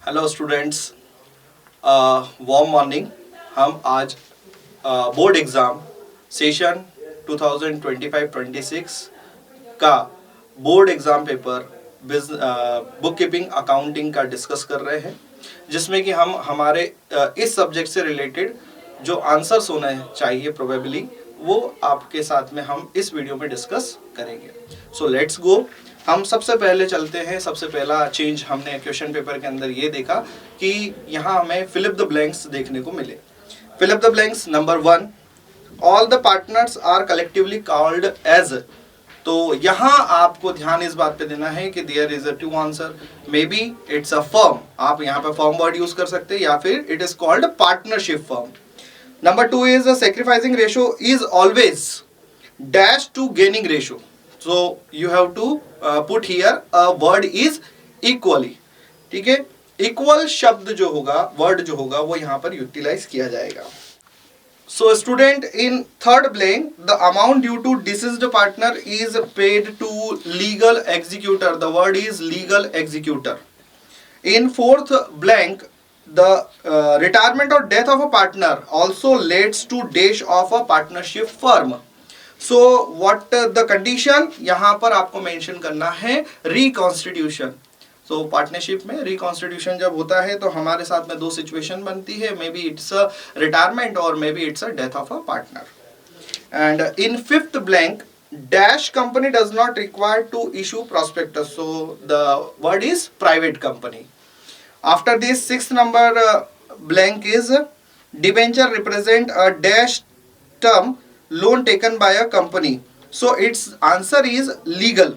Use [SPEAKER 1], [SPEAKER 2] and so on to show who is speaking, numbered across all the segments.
[SPEAKER 1] Hello students, warm morning. हम आज board exam session 2025-26 का board exam paper book keeping accounting का discuss कर रहे हैं, जिसमें कि हम हमारे इस सब्जेक्ट से रिलेटेड जो आंसर्स होने चाहिए प्रोबेबली वो आपके साथ में हम इस वीडियो में डिस्कस करेंगे। So let's go. हम सबसे पहले चलते हैं। सबसे पहला चेंज हमने क्वेश्चन पेपर के अंदर ये देखा कि यहाँ हमें फिल द ब्लैंक्स देखने को मिले। Fill the blanks number 1, all the partners are collectively called as. तो यहाँ आपको ध्यान इस बात पे देना है कि there is a two answer, maybe it's a firm. आप यहाँ पे फर्म वर्ड यूज कर सकते हैं या फिर it is called partnership firm. Number 2 is sacrificing ratio is always dash to gaining ratio. So you have to put here a word is equally। ठीक है, इक्वल शब्द जो होगा, वर्ड जो होगा वो यहाँ पर यूटिलाइज किया जाएगा। So student, in third blank, the amount due to deceased partner is paid to legal executor. The word is legal executor. In fourth blank, the retirement or death of a partner also leads to dash of a partnership firm. So what the condition, यहाँ पर आपको mention करना है reconstitution. सो partnership में reconstitution जब होता है तो हमारे साथ में दो सिचुएशन बनती है, maybe it's a retirement और maybe it's a death of a partner. And in fifth blank, dash company does not require to issue prospectus. So the word is private company. After this sixth number blank is debenture represent a dash term loan taken by a company. So its answer is legal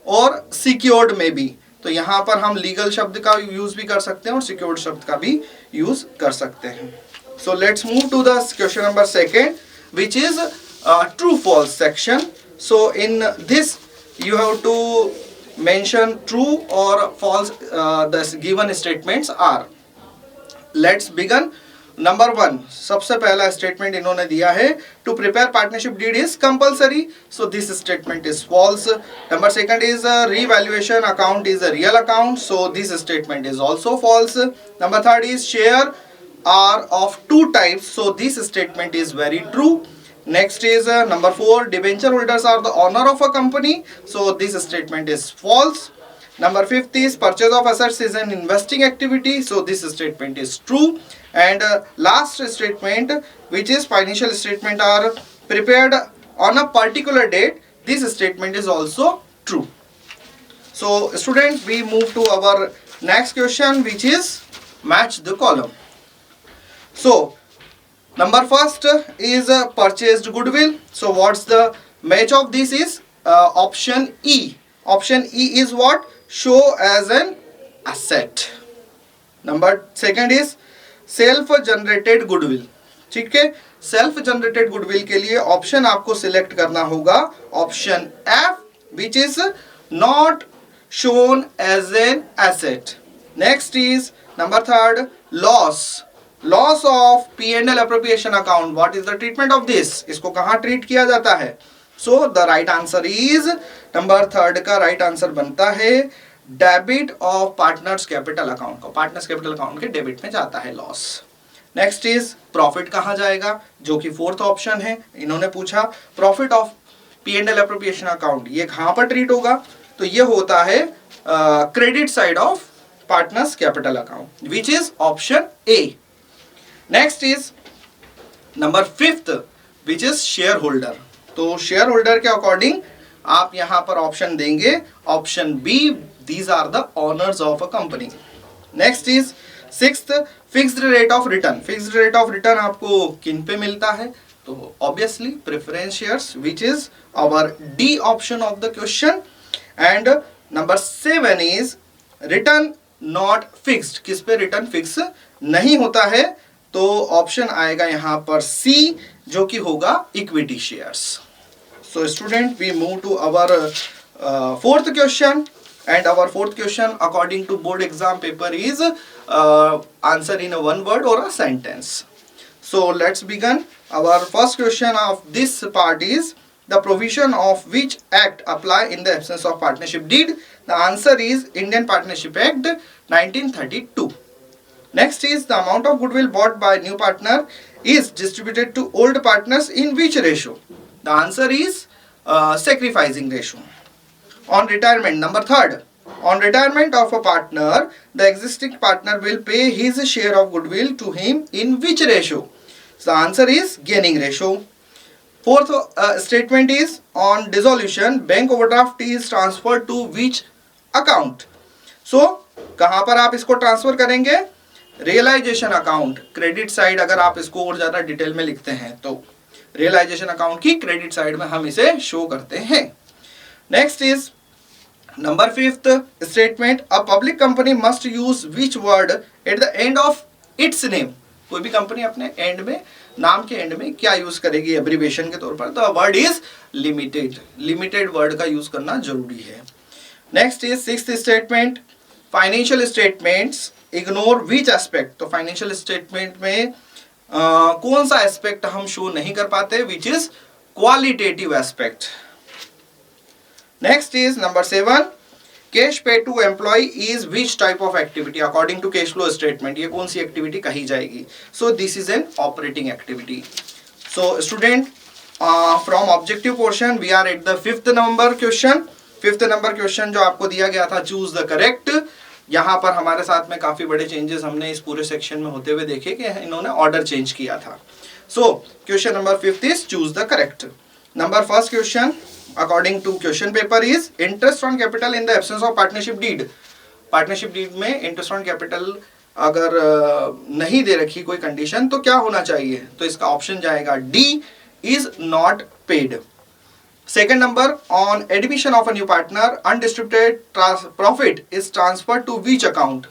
[SPEAKER 1] or secured may be। तो यहाँ पर हम legal शब्द का use भी कर सकते हैं और secured शब्द का भी यूज कर सकते हैं। So let's move to the question number 2, which is true false section. So in this you have to mention true or false the given statements are। Let's begin। Number 1, सबसे पहला statement इन्होंने दिया है to prepare partnership deed is compulsory. So this statement is false. Number 2 is revaluation account is a real account. So this statement is also false. Number 3 is share are of two types. So this statement is very true. Next is number 4, debenture holders are the owner of a company. So this statement is false. Number 5 is purchase of assets is an investing activity. So this statement is true. And last statement, which is financial statement are prepared on a particular date. This statement is also true. So students, we move to our next question, which is match the column. So number 1 is purchased goodwill. So what's the match of this is option E. Option E is what? Show as an asset. Number 2 is self generated goodwill. ठीक है, self generated goodwill के लिए option आपको select करना होगा option F, which is not shown as an asset. Next is number 3, loss of P&L appropriation account. What is the treatment of this? इसको कहाँ treat किया जाता है? So the right answer is number 3 का right answer बनता है debit of partners capital account को। Partners capital account के डेबिट में जाता है लॉस। नेक्स्ट इज प्रॉफिट कहाँ जाएगा, जो कि 4th ऑप्शन है। इन्होंने पूछा profit of P&L appropriation account ये कहाँ पर ट्रीट होगा, तो ये होता है credit side of partners capital account, which is option A. Next is number 5, which is shareholder. तो शेयर होल्डर के अकॉर्डिंग आप यहाँ पर ऑप्शन देंगे option B, these are the owners of a company। next is 6th, fixed rate of return। fixed rate of return आपको किन पे मिलता है, तो obviously preference shares, which is our D option of the question। and number 7 is return not fixed। किस पे return fix नहीं होता है, तो ऑप्शन आएगा यहाँ पर C, जो कि होगा equity shares. so student, we move to our 4th question। And our 4th question according to board exam paper is answer in a one word or a sentence। So let's begin। Our first question of this part is the provision of which act apply in the absence of partnership deed? The answer is Indian Partnership Act 1932। Next is the amount of goodwill bought by new partner is distributed to old partners in which ratio? The answer is sacrificing ratio. On retirement, number third, on retirement of a partner, the existing partner will pay his share of goodwill to him in which ratio? So the answer is gaining ratio. Fourth statement is on dissolution, bank overdraft is transferred to which account? So कहां पर आप इसको transfer करेंगे? Realisation account, credit side अगर आप इसको और ज्यादा डिटेल में लिखते हैं तो रियलाइजेशन अकाउंट की क्रेडिट साइड में हम इसे शो करते हैं. Next is number fifth statement, a public company must use which word at the end of its name. कोई भी कंपनी अपने एंड में, नाम के एंड में क्या यूज करेगी एब्रिविएशन के तौर पर? The word is limited. Limited word का यूज करना जरूरी है. Next is sixth statement, financial statements ignore which aspect. तो फाइनेंशियल स्टेटमेंट में कौन सा एस्पेक्ट हम शो नहीं कर पाते? Which is qualitative aspect. Next is number 7, cash pay to employ is which type of activity according to cash flow statement. ये कौन सी एक्टिविटी कही जाएगी? So this is an operating activity. So student, from objective portion we are at the fifth number question. Fifth number question जो आपको दिया गया था, चूज द करेक्ट. यहाँ पर हमारे साथ में काफी बड़े चेंजेस हमने इस पूरे सेक्शन में होते हुए देखे कि इन्होंने ऑर्डर चेंज किया था. So question number fifth is choose the correct. Number first question according to question paper is interest on capital in the absence of partnership deed. Partnership deed में इंटरेस्ट ऑन कैपिटल अगर नहीं दे रखी कोई condition तो क्या होना चाहिए? तो इसका ऑप्शन जाएगा D, is not paid. Second number, on admission of a new partner, undistributed profit is transferred to which account?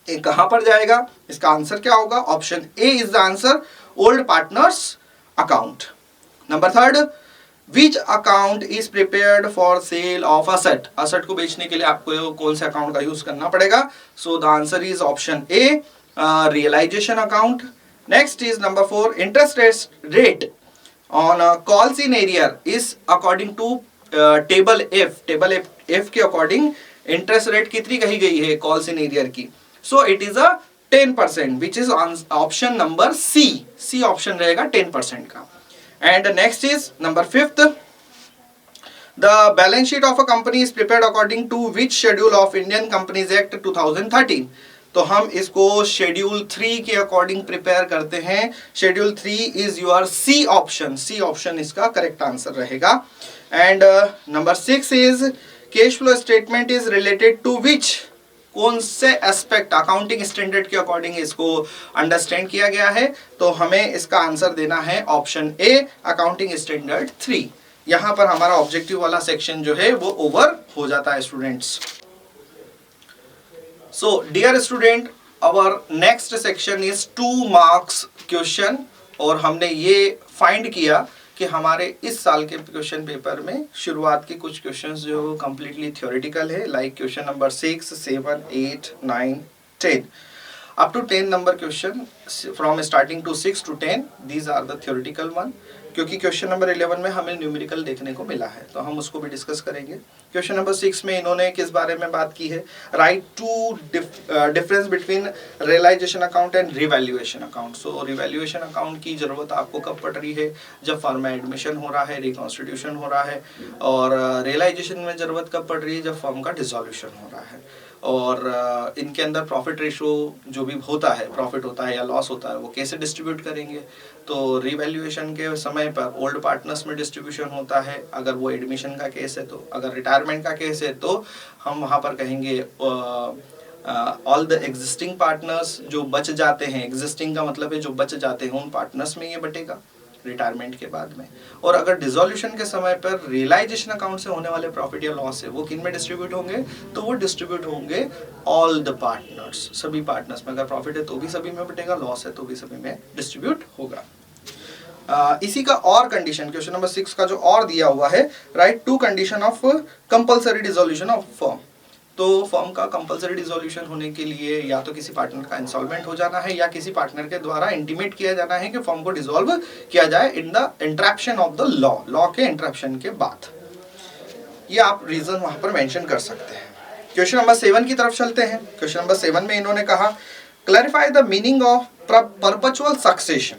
[SPEAKER 1] ये कहां पर जाएगा? इसका आंसर क्या होगा? Option A is the answer, old partners account. Number third, which account is prepared for sale of asset. Asset को बेचने के लिए आपको कौन से अकाउंट का यूज करना पड़ेगा? So the answer is option A, realisation account. Next is number 4, interest rate on calls in arrear is according to table F. Table F के अकॉर्डिंग इंटरेस्ट रेट कितनी कही गई है कॉल्स इन एरियर की? So it is a 10%, which is option number C. C option रहेगा 10% का. And next is number 5th, the balance sheet of a company is prepared according to which schedule of Indian companies act 2013. तो हम इसको schedule 3 के according prepare करते हैं. Schedule 3 is your C option. C option इसका correct answer रहेगा. And number 6 is cash flow statement is related to which. कौन से एस्पेक्ट अकाउंटिंग स्टैंडर्ड के अकॉर्डिंग इसको अंडरस्टैंड किया गया है? तो हमें इसका आंसर देना है ऑप्शन ए, अकाउंटिंग स्टैंडर्ड 3. यहां पर हमारा ऑब्जेक्टिव वाला सेक्शन जो है वो ओवर हो जाता है students. So dear student, our next section is 2 marks question. और हमने ये फाइंड किया कि हमारे इस साल के क्वेश्चन पेपर में शुरुआत के कुछ क्वेश्चंस जो कंप्लीटली थ्योरेटिकल है, like question number 6, 7, 8, 9, 10 up to 10 number question from starting to 6 to 10, these are the theoretical one. क्योंकि क्वेश्चन नंबर 11 में हमें न्यूमेरिकल देखने को मिला है तो हम उसको भी डिस्कस करेंगे. क्वेश्चन नंबर 6 में इन्होंने किस बारे में बात की है? Write two difference between realisation account and revaluation account. So revaluation account की जरूरत आपको कब पड़ रही है? जब फर्म में एडमिशन हो रहा है, रिकॉन्स्टिट्यूशन हो रहा है. और रियलाइजेशन में जरूरत कब पड़ रही है? जब फर्म का डिसॉल्यूशन हो रहा है. और इनके अंदर प्रॉफिट रेशो जो भी होता है, प्रॉफिट होता है या लॉस होता है, वो कैसे डिस्ट्रीब्यूट करेंगे? तो रिवैल्यूएशन के समय पर ओल्ड पार्टनर्स में डिस्ट्रीब्यूशन होता है अगर वो एडमिशन का केस है तो. अगर रिटायरमेंट का केस है तो हम वहाँ पर कहेंगे ऑल द एग्जिस्टिंग पार्टनर्स जो बच जाते हैं. एग्जिस्टिंग का मतलब है जो बच जाते हैं, उन पार्टनर्स में ये बटेगा रिटायरमेंट के बाद में. और अगर डिसॉल्यूशन के समय पर रियलाइजेशन अकाउंट से होने वाले प्रॉफिट या लॉस है वो किन में डिस्ट्रीब्यूट होंगे? तो वो डिस्ट्रीब्यूट होंगे ऑल द पार्टनर्स, सभी पार्टनर्स में. अगर प्रॉफिट है तो भी सभी में बटेगा, लॉस है तो भी सभी में डिस्ट्रीब्यूट होगा. इसी का और कंडीशन क्वेश्चन नंबर 6 का जो और दिया हुआ है, write two condition of compulsory dissolution of firm. तो फर्म का कंपल्सरी डिसॉल्यूशन होने के लिए या तो किसी पार्टनर का इंसॉल्वेंट हो जाना है या किसी पार्टनर के द्वारा इंटीमेट किया जाना है कि फर्म को डिसॉल्व किया जाए in the interruption of the law. Law के इंटरप्शन के बाद ये आप रीजन वहां पर मेंशन कर सकते हैं. क्वेश्चन नंबर 7 की तरफ चलते हैं. क्वेश्चन नंबर 7 में इन्होंने कहा clarify the meaning of perpetual succession.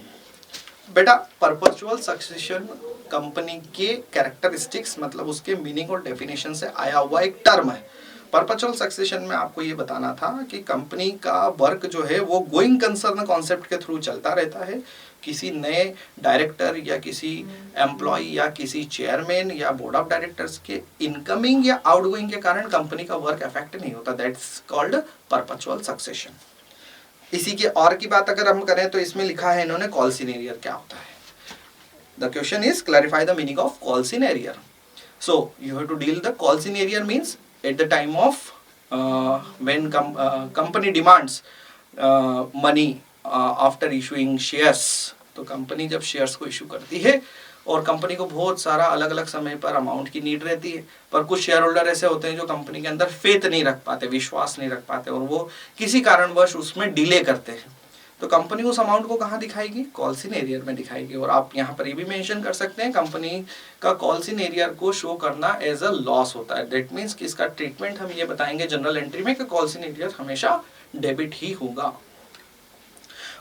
[SPEAKER 1] बेटा परपेचुअल सक्सेशन कंपनी के कैरेक्टरिस्टिक्स मतलब उसके मीनिंग और डेफिनेशन से आया हुआ एक टर्म है। परपेचुअल सक्सेशन में आपको ये बताना था कि कंपनी का वर्क जो है वो गोइंग कंसर्न कॉन्सेप्ट के थ्रू चलता रहता है। किसी नए डायरेक्टर या किसी एम्प्लॉय या किसी चेयरमैन या बोर्ड ऑफ डायरेक्टर्स के इनकमिंग या आउटगोइंग के कारण कंपनी का वर्क अफेक्ट नहीं होता। That's called perpetual succession. इसी के और की बात अगर हम करें तो इसमें लिखा है इन्होंने कॉल सिनेरियर क्या होता है। The question is clarify the meaning of call in arrear. So you have to deal the call in arrear means at the time of when company demands money after issuing shares. तो कंपनी जब shares को issue करती है और company को बहुत सारा अलग अलग समय पर अमाउंट की नीड रहती है, पर कुछ शेयर होल्डर ऐसे होते हैं जो कंपनी के अंदर फेथ नहीं रख पाते, विश्वास नहीं रख पाते और वो किसी कारणवश उसमें डिले करते हैं। तो कंपनी उस अमाउंट को कहाँ दिखाएगी? कॉल सिनेरियर में दिखाएगी। और आप यहाँ पर ये भी मेंशन कर सकते हैं कंपनी का कॉल सिनेरियर को शो करना एज अ लॉस होता है। दैट मीन्स कि इसका ट्रीटमेंट हम ये बताएंगे जनरल एंट्री में कि कॉल सिनेरियर हमेशा डेबिट ही होगा।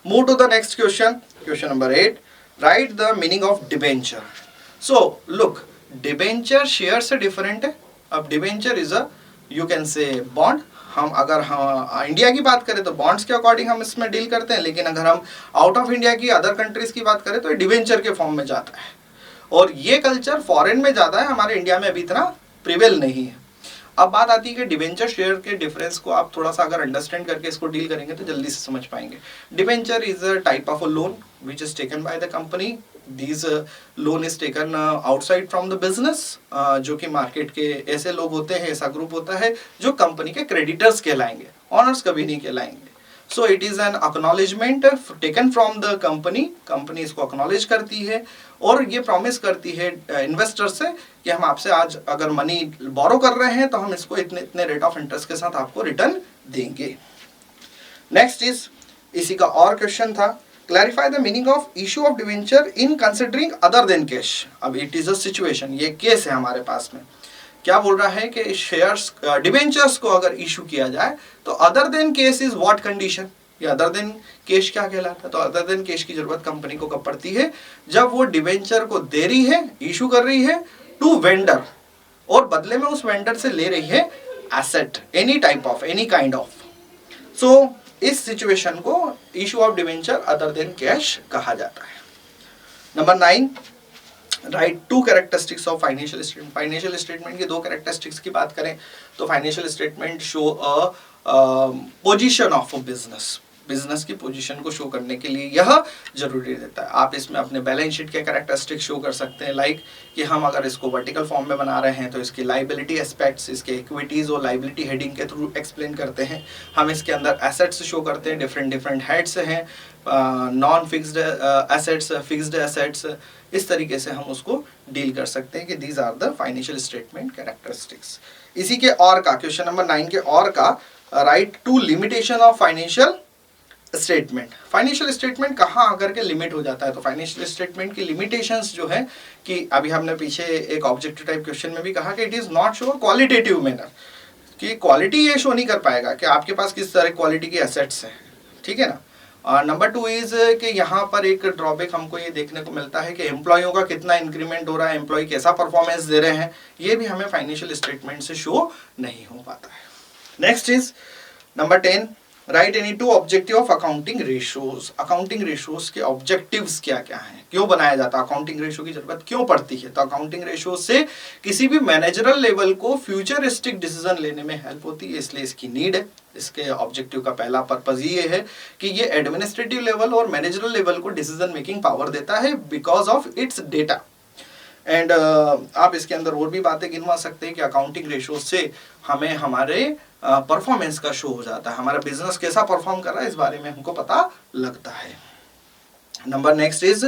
[SPEAKER 1] Move to the next question, question number 8, write the meaning of debenture. So look, debenture share से डिफरेंट है। अब debenture is a you can say bond. हम अगर इंडिया की बात करें तो बॉन्ड्स के अकॉर्डिंग हम इसमें डील करते हैं, लेकिन अगर हम आउट ऑफ इंडिया की अदर कंट्रीज की बात करें तो डिबेंचर के फॉर्म में जाता है। और ये कल्चर फॉरेन में ज़्यादा है, हमारे इंडिया में अभी इतना प्रिवेल नहीं है। अब बात आती है कि डिबेंचर शेयर के डिफरेंस को आप थोड़ा सा अगर अंडरस्टैंड करके इसको डील करेंगे तो जल्दी से समझ पाएंगे। Debenture is a type of a loan which is taken by the company. This loan is taken outside from the business, जो कि मार्केट के ऐसे लोग होते हैं, ऐसा ग्रुप होता है जो कंपनी के क्रेडिटर्स कहलाएंगे, ऑनर्स कभी नहीं कहलाएंगे। So it is an acknowledgement taken from the company. Company इसको एक्नॉलेज करती है और ये प्रॉमिस करती है इन्वेस्टर से कि हम आपसे आज अगर मनी बोरो कर रहे हैं तो हम इसको इतने इतने रेट ऑफ इंटरेस्ट के साथ आपको रिटर्न देंगे। नेक्स्ट इज इसी का और क्वेश्चन था, clarify the meaning of issue of debenture in considering other than cash. अब इट इज अ सिचुएशन, ये केस है हमारे पास में। क्या बोल रहा है कि शेयर्स डिवेंचर्स को अगर इशू किया जाए तो other than case is what condition, या अदर देन केश क्या कहलाता है? तो अदर देन केश की जरूरत कंपनी को कब पड़ती है? जब वो डिवेंचर को दे रही है, इशू कर रही है टू वेंडर, और बदले में उस वेंडर से ले रही है asset, any type of, any kind of. So इस सिचुएशन को issue of debenture other than cash कहा जाता है। Number 9, write two characteristics of financial statement. Financial statement की दो कैरेक्टरिस्टिक्स की बात करें तो financial statement show a position of a business. Business की पोजीशन को शो करने के लिए यह जरूरी रहता है। आप इसमें अपने बैलेंस शीट के कैरेक्टरिस्टिक्स शो कर सकते हैं, लाइक कि हम अगर इसको वर्टिकल फॉर्म में बना रहे हैं तो इसकी लाइबिलिटी एस्पेक्ट्स, इसके इक्विटीज और लाइबिलिटी हेडिंग के थ्रू एक्सप्लेन करते हैं। हम इसके अंदर एसेट्स शो करते हैं, डिफरेंट डिफरेंट हेड्स हैं, non fixed assets, fixed assets, इस तरीके से हम उसको डील कर सकते हैं कि these are the financial statement characteristics. इसी के और का क्वेश्चन नंबर 9 के और का, write two limitation of financial statement. Financial statement कहाँ आकर के लिमिट हो जाता है? तो फाइनेंशियल स्टेटमेंट की लिमिटेशंस जो है कि अभी हमने पीछे एक ऑब्जेक्टिव टाइप क्वेश्चन में भी कहा कि it is not show qualitative manner, कि क्वालिटी ये शो नहीं कर पाएगा कि आपके पास किस तरह क्वालिटी की एसेट्स हैं, ठीक है ना। नंबर 2 इज कि यहाँ पर एक ड्रॉबैक हमको ये देखने को मिलता है कि एम्प्लॉयों का कितना इंक्रीमेंट हो रहा है, एम्प्लॉय कैसा परफॉर्मेंस दे रहे हैं, ये भी हमें फाइनेंशियल स्टेटमेंट से शो नहीं हो पाता है। Next is number 10, right any two objective of accounting ratios. Accounting ratios के ऑब्जेक्टिव्स क्या क्या हैं, क्यों बनाया जाता है, अकाउंटिंग रेशियो की जरूरत क्यों पड़ती है? तो अकाउंटिंग रेशियो से किसी भी मैनेजरल लेवल को फ्यूचरिस्टिक डिसीजन लेने में हेल्प होती है, इसलिए इसकी नीड है। इसके ऑब्जेक्टिव का पहला पर्पज ये है कि ये एडमिनिस्ट्रेटिव लेवल और मैनेजरल लेवल को डिसीजन मेकिंग पावर देता है because of its data. And आप इसके अंदर और भी बातें गिनवा सकते हैं कि अकाउंटिंग रेशियो से हमें हमारे परफॉर्मेंस का शो हो जाता है, हमारा बिजनेस कैसा परफॉर्म कर रहा है इस बारे में हमको पता लगता है। Number next is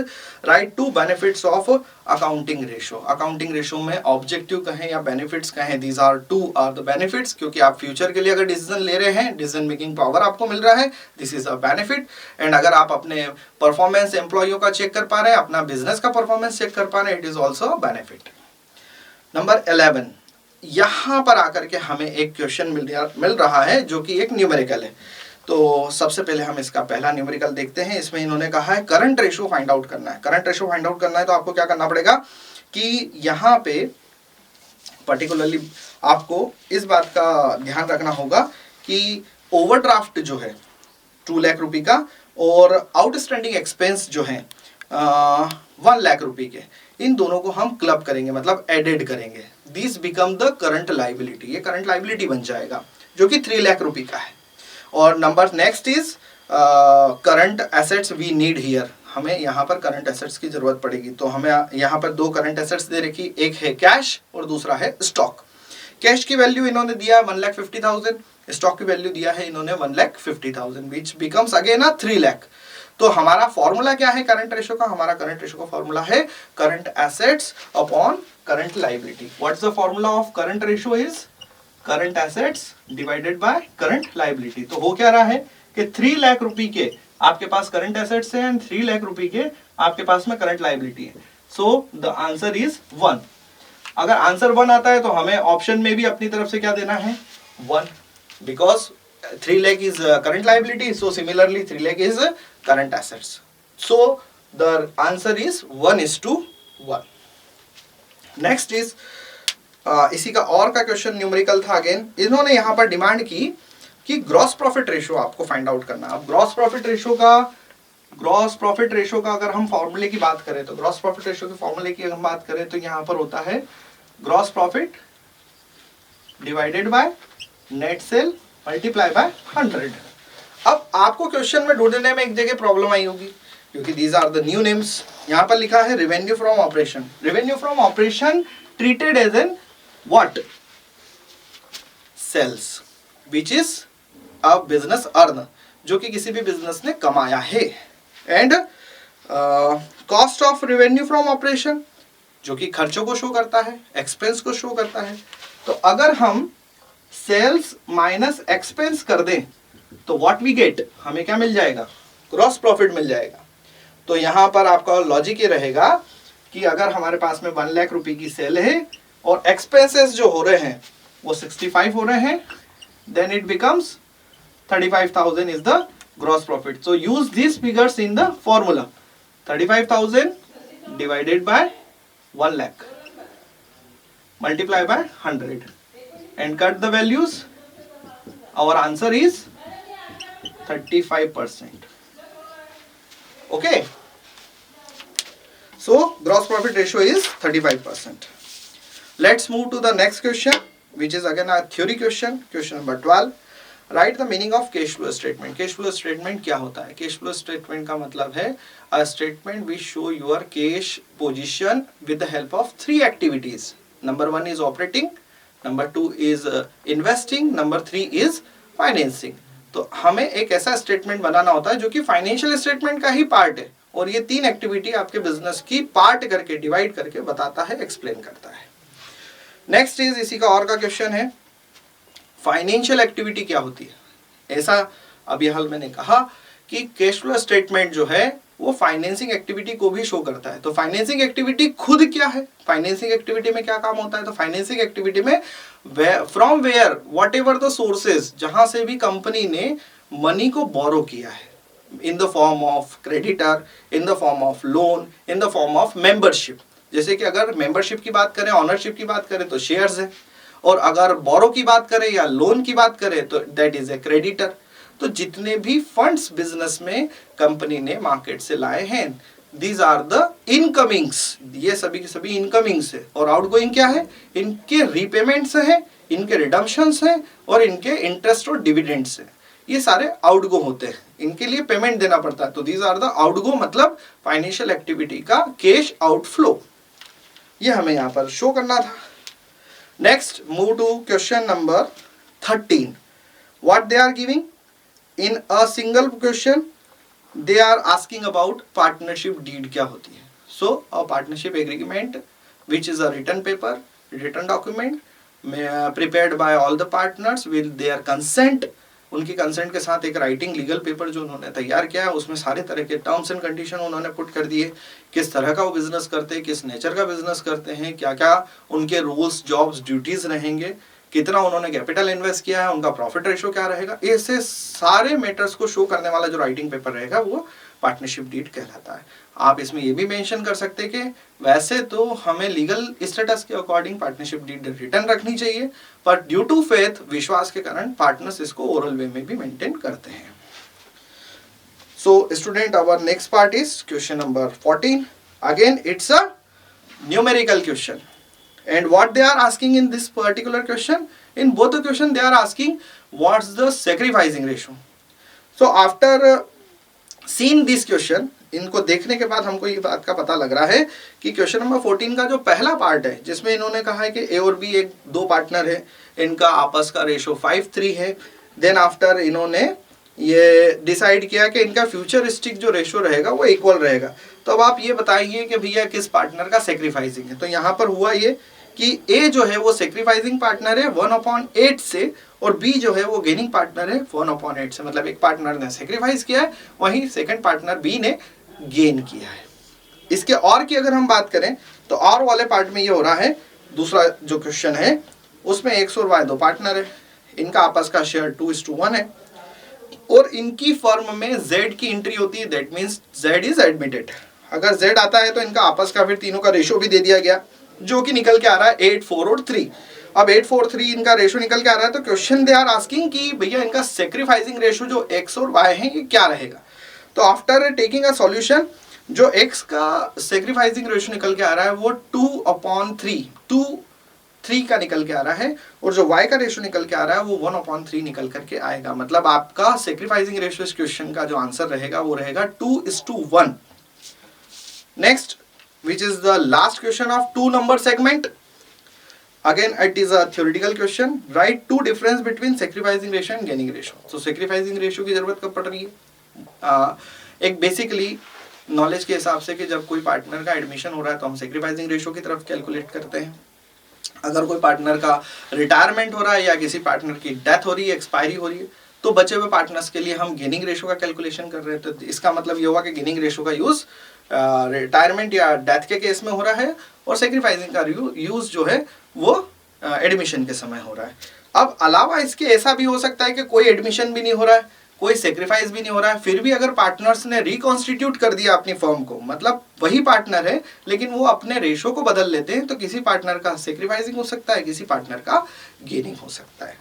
[SPEAKER 1] write two benefits of accounting ratio. Accounting ratio में ऑब्जेक्टिव कहें या बेनिफिट्स कहें, दीज आर द बेनिफिट्स, क्योंकि आप फ्यूचर के लिए अगर डिसीजन ले रहे हैं, डिसीजन मेकिंग पावर आपको मिल रहा है, this is a benefit. And अगर आप अपने परफॉर्मेंस एम्प्लॉइयों का चेक कर पा रहे हैं, अपना बिजनेस का परफॉर्मेंस चेक कर पा रहे हैं, it is also a benefit. Number 11, यहाँ पर आकर के हमें एक क्वेश्चन मिल रहा है जो कि एक न्यूमेरिकल है। तो सबसे पहले हम इसका पहला न्यूमेरिकल देखते हैं। इसमें इन्होंने कहा है करंट रेशो फाइंड आउट करना है। करंट रेशो फाइंड आउट करना है तो आपको क्या करना पड़ेगा कि यहाँ पे पर्टिकुलरली आपको इस बात का ध्यान रखना होगा कि ओवरड्राफ्ट जो है 2 लाख रुपए का और आउटस्टैंडिंग एक्सपेंस जो है 1 लाख रुपए के, इन दोनों को हम क्लब करेंगे, मतलब एडेड करेंगे। This become the current liability, ये करंट लाइबिलिटी बन जाएगा जो कि 3 लाख रुपए का है। और number next is current assets we need here, हमें यहाँ पर करंट एसेट्स की जरूरत पड़ेगी। तो हमें यहाँ पर 2 करंट एसेट्स दे रखी, एक है कैश और दूसरा है स्टॉक। कैश की वैल्यू इन्होंने दिया 1,50,000, स्टॉक की वैल्यू दिया है इन्होंने 1,50,000, विच बिकम्स अगेन 3 लाख। तो हमारा फॉर्मूला क्या है करंट रेशो का? हमारा करंट रेशो का फॉर्मूला है current assets upon current liability. What's the formula of current ratio? Is current assets divided by current liability. तो हो क्या रहा है कि 3 लाख रुपए के आपके पास करंट एसेट्स हैं एंड 3 लाख रुपए के आपके पास में करंट लाइबिलिटी है। So the answer is 1। अगर आंसर 1 आता है तो हमें ऑप्शन में भी अपनी तरफ से क्या देना है? 1, because 3 lakh is current liability, so similarly 3 lakh is current assets. So the answer is 1:1. Next is इसी का और का क्वेश्चन न्यूमेरिकल था। अगेन इन्होंने यहाँ पर डिमांड की कि ग्रॉस प्रॉफिट रेशो आपको फाइंड आउट करना। अब ग्रॉस प्रॉफिट रेशो का अगर हम फॉर्मूले की बात करें तो ग्रॉस प्रॉफिट रेशो के फॉर्मूले की अगर हम बात करें तो यहाँ पर होता है gross profit divided by net cell multiply by 100। अब आपको क्वेश्चन में ढूंढने में एक जगह प्रॉब्लम आई होगी क्योंकि these are the new names. यहाँ पर लिखा है revenue from operation. Revenue from operation treated as an what? Sales which is a business earn, जो कि किसी भी बिजनेस ने कमाया है। And cost of revenue from operation, जो कि खर्चों को शो करता है, एक्सपेंस को शो करता है। तो अगर हम सेल्स माइनस एक्सपेंस कर दें तो व्हाट वी गेट, हमें क्या मिल जाएगा? ग्रॉस प्रॉफिट मिल जाएगा। तो यहाँ पर आपका लॉजिक ये रहेगा कि अगर हमारे पास में 1 लाख रुपए की सेल है और एक्सपेंसेस जो हो रहे हैं वो 65 हो रहे हैं, then it becomes 35,000 is the gross profit. So use this figures in the formula. 35,000 divided by 1 lakh multiply by 100 and cut the values. Our answer is 35%. Okay, so gross profit ratio is 35%. Let's move to the next question, which is again a theory question. Question number 12. Write the meaning of cash flow statement. Cash flow statement क्या होता है? Cash flow statement का मतलब है a statement which show your cash position with the help of 3 activities. Number 1 is operating, number 2 is investing, number 3 is financing. तो हमें एक ऐसा स्टेटमेंट बनाना होता है जो कि फाइनेंशियल स्टेटमेंट का ही पार्ट है और ये 3 एक्टिविटी आपके बिजनेस की पार्ट करके डिवाइड करके बताता है, एक्सप्लेन करता है। नेक्स्ट इज इसी का और का क्वेश्चन है फाइनेंशियल एक्टिविटी क्या होती है? ऐसा अभी हाल मैंने कहा कि कैश फ्लो स्टेटमेंट जो है वो फाइनेंसिंग एक्टिविटी को भी शो करता है। तो फाइनेंसिंग एक्टिविटी खुद क्या है? फाइनेंसिंग एक्टिविटी में क्या काम होता है? तो फाइनेंसिंग एक्टिविटी में from where whatever the sources, जहां से भी कंपनी ने मनी को बोरो किया है, in the form of creditor, in the form of loan, in the form of membership. जैसे कि अगर मेंबरशिप की बात करें, ऑनरशिप की बात करें तो शेयर्स है, और अगर बोरो की बात करें या लोन की बात करें तो दैट इज ए क्रेडिटर। तो जितने भी फंड्स बिजनेस में कंपनी ने मार्केट से लाए हैं, दीज आर द इनकमिंग्स, ये सभी के सभी इनकमिंग्स है। और आउटगोइंग क्या है? इनके रीपेमेंट्स हैं, इनके रिडम्पशंस हैं और इनके इंटरेस्ट और डिविडेंड्स हैं। ये सारे आउटगो होते हैं, इनके लिए पेमेंट देना पड़ता है। तो दीज आर द आउटगो, मतलब फाइनेंशियल एक्टिविटी का कैश आउटफ्लो, ये हमें यहाँ पर शो करना था। Next move to question number 13. What they are giving in a single question, they are asking about partnership deed क्या होती है। So a partnership agreement which is a written paper, written document prepared by all the partners with their consent. उनकी consent के साथ एक writing legal paper जो उन्होंने तैयार किया है, उसमें सारे तरह के टर्म्स एंड कंडीशन उन्होंने पुट कर दिए, किस तरह का वो बिजनेस करते हैं, किस नेचर का बिजनेस करते हैं, क्या क्या उनके रूल्स, जॉब्स, ड्यूटीज रहेंगे, कितना उन्होंने कैपिटल इन्वेस्ट किया है, उनका प्रॉफिट रेशो क्या रहेगा, ऐसे सारे मैटर्स को शो करने वाला जो राइटिंग पेपर रहेगा वो पार्टनरशिप डीड कहलाता है। आप इसमें ये भी मेंशन कर सकते हैं कि वैसे तो हमें लीगल स्टेटस के अकॉर्डिंग पार्टनरशिप डीड रिटर्न रखनी चाहिए, पर ड्यू टू फेथ, विश्वास के कारण पार्टनर्स इसको ओरल वे में भी मेंटेन करते हैं। So student, our next part is question number 14। Again it's a numerical question, and what they are asking in this particular question, in both the question they are asking what's the sacrificing ratio. So after seeing this question, इनको देखने के बाद हमको ये बात का पता लग रहा है कि क्वेश्चन नंबर 14 का जो पहला पार्ट है, जिसमें इन्होंने कहा है कि ए और बी एक दो पार्टनर है, इनका आपस का रेशो 5:3 है। देन आफ्टर इन्होंने ये डिसाइड किया कि इनका फ्यूचरिस्टिक जो रेशो रहेगा वो इक्वल रहेगा। तो अब आप ये बताइए कि भैया किस पार्टनर का सेक्रीफाइसिंग है। तो यहाँ पर हुआ ये कि ए जो है वो सेक्रीफाइसिंग पार्टनर है 1/8 से, और बी जो है वो गेनिंग पार्टनर है 1/8 से। मतलब एक पार्टनर ने सेक्रीफाइस किया है, वहीं सेकंड पार्टनर बी ने गेन किया है। इसके और की अगर हम बात करें तो और वाले पार्ट में ये हो रहा है, दूसरा जो क्वेश्चन है उसमें एक्स और वाई दो पार्टनर है, इनका आपस का शेयर 2:1 है, और इनकी फर्म में जेड की एंट्री होती है, that means Z is admitted. अगर जेड आता है तो इनका आपस का फिर तीनों का रेशो भी दे दिया गया, जो कि निकल के आ रहा है 8, 4 और 3। अब 8, 4, 3 इनका रेशो निकल के आ रहा है, तो क्वेश्चन दे आर आस्किंग कि भैया इनका सेक्रीफाइसिंग रेशो जो एक्स और वाई है ये क्या रहेगा। तो आफ्टर टेकिंग अ सॉल्यूशन, जो एक्स का सेक्रीफाइसिंग रेशो निकल के आ रहा है वो 2/3 का निकल के आ रहा है, और जो y का रेशो निकल के आ रहा है वो 1/3 निकल करके आएगा। मतलब आपका सेक्रीफाइसिंग रेशो इस क्वेश्चन का जो आंसर रहेगा वो रहेगा 2:1। Next, which is the last question of 2 number segment. Again it is a theoretical question. Write two difference between sacrificing ratio and gaining ratio. So sacrificing ratio की जरूरत कब पड़ रही है? एक बेसिकली नॉलेज के हिसाब से कि जब कोई पार्टनर का एडमिशन हो रहा है तो हम सेक्रीफाइसिंग रेशो की तरफ कैलकुलेट करते हैं। अगर कोई पार्टनर का रिटायरमेंट हो रहा है या किसी पार्टनर की डेथ हो रही है, एक्सपायरी हो रही है, तो बचे हुए पार्टनर्स के लिए हम गेनिंग रेशो का कैलकुलेशन कर रहे हैं। तो इसका मतलब ये होगा कि गेनिंग रेशो का यूज रिटायरमेंट या डेथ के केस में हो रहा है, और सेक्रीफाइसिंग का यूज जो है वो एडमिशन के समय हो रहा है। अब अलावा इसके ऐसा भी हो सकता है कि कोई एडमिशन भी नहीं हो रहा है, कोई सेक्रीफाइस भी नहीं हो रहा है, फिर भी अगर पार्टनर्स ने रिकॉन्स्टिट्यूट कर दिया अपनी फर्म को, मतलब वही पार्टनर है लेकिन वो अपने रेशो को बदल लेते हैं, तो किसी पार्टनर का सेक्रीफाइसिंग हो सकता है, किसी पार्टनर का गेनिंग हो सकता है।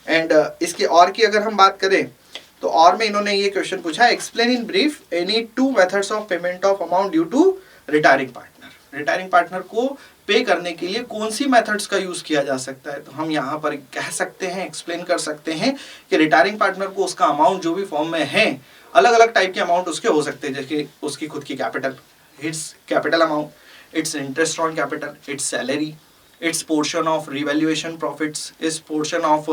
[SPEAKER 1] एंड इसके और की अगर हम बात करें तो और में इन्होंने ये क्वेश्चन पूछा है, explain in brief any 2 methods of payment of amount due to retiring partner. Retiring partner को पे करने के लिए कौन सी मेथड्स का यूज किया जा सकता है। तो हम यहाँ पर कह सकते हैं, एक्सप्लेन कर सकते हैं कि रिटायरिंग पार्टनर को उसका अमाउंट जो भी फॉर्म में है, अलग अलग टाइप के अमाउंट उसके हो सकते हैं, जैसे उसकी खुद की capital, it's capital amount, it's interest on capital, it's salary, its portion of revaluation profits, its portion of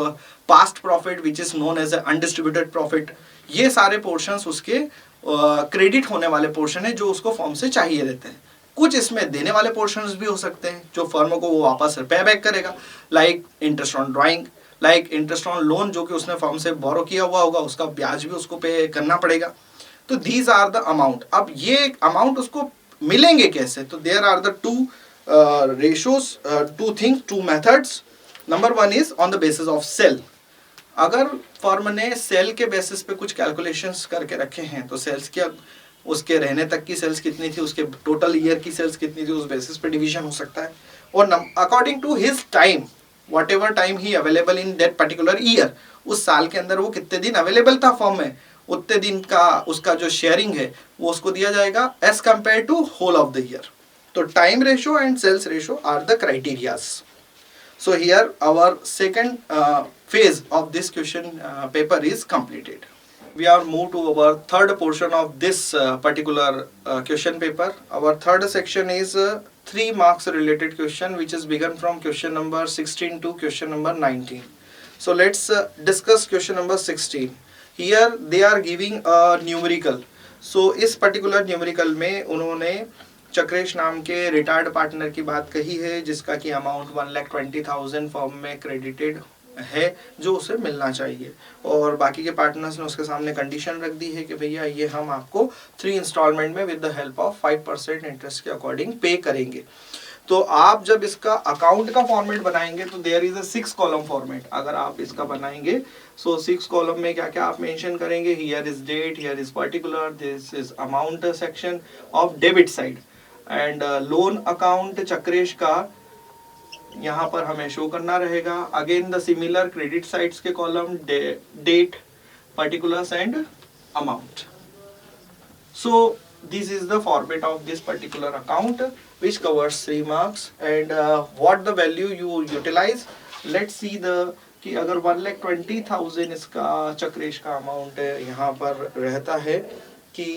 [SPEAKER 1] past profit which is known as a undistributed profit। ये सारे पोर्शंस उसके क्रेडिट होने वाले पोर्शन है जो उसको फर्म से चाहिए रहते हैं। कुछ इसमें देने वाले पोर्शंस भी हो सकते हैं जो फर्म को वो वापस पे बैक करेगा, like interest on drawing, like interest on loan जो कि उसने फर्म से बोरो किया हुआ होगा, उसका ब्याज भी उसको पे करना पड़ेगा। तो दीज आर द अमाउंट। अब ये अमाउंट उसको मिलेंगे कैसे? तो there are the two ratios, 2 things, 2 methods. Number 1 is on the basis of sell. अगर फर्म ने सेल के बेसिस पे कुछ कैलकुलेशंस करके रखे हैं, तो सेल्स क्या, उसके रहने तक की सेल्स कितनी थी, उसके टोटल ईयर की सेल्स कितनी थी, उस बेसिस पे डिवीजन हो सकता है। और according to his time, whatever time ही available in that particular year, उस साल के अंदर वो कितने दिन अवेलेबल था फर्म में, उतने दिन का उसका जो शेयरिंग है वो उसको दिया जाएगा as compare to whole of the year. So time ratio and sales ratio are the criterias. So here our second phase of this question paper is completed. We are moved to our third portion of this particular question paper. Our third section is 3 marks related question which is begun from question number 16 to question number 19. So let's discuss question number 16. Here they are giving a numerical. So इस particular numerical में उन्होंने चक्रेश नाम के retired partner की बात कही है, जिसका कि अमाउंट 1,20,000 फर्म में क्रेडिटेड है जो उसे मिलना चाहिए, और बाकी के पार्टनर्स ने उसके सामने कंडीशन रख दी है कि भैया ये हम आपको 3 इंस्टॉलमेंट में with the help of 5% interest के अकॉर्डिंग पे करेंगे। तो आप जब इसका अकाउंट का फॉर्मेट बनाएंगे तो there is a 6 column format. अगर आप इसका बनाएंगे सो 6 कॉलम में क्या क्या आप मेंशन करेंगे, here is date, here is particular, this is amount section of debit side, and loan account Chakresh का यहाँ पर हमें शो करना रहेगा। Again the similar credit sides के column, date, particulars and amount. So this is the format of this particular account which covers 3 marks, and what the value you utilize, let's see the कि अगर 1,20,000 इसका चक्रेश का amount यहाँ पर रहता है कि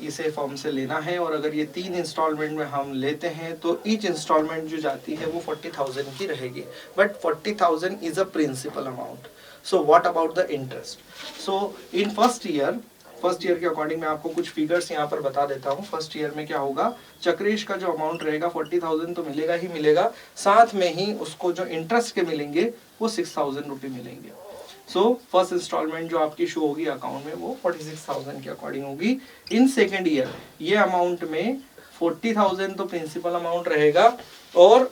[SPEAKER 1] इसे फॉर्म से लेना है, और अगर ये 3 इंस्टॉलमेंट में हम लेते हैं तो ईच इंस्टॉलमेंट जो जाती है वो 40,000 की रहेगी, but 40,000 is a principal amount. So what about the interest? So in first year के अकॉर्डिंग मैं आपको कुछ फिगर्स यहाँ पर बता देता हूँ। फर्स्ट ईयर में क्या होगा, चक्रेश का जो अमाउंट रहेगा 40,000 तो मिलेगा ही मिलेगा, साथ में ही उसको जो इंटरेस्ट के मिलेंगे वो 6,000 रुपये मिलेंगे। सो फर्स्ट इंस्टॉलमेंट जो आपकी शो होगी अकाउंट में वो 46,000 के अकॉर्डिंग होगी। इन सेकेंड ईयर ये अमाउंट में 40,000 तो प्रिंसिपल अमाउंट रहेगा और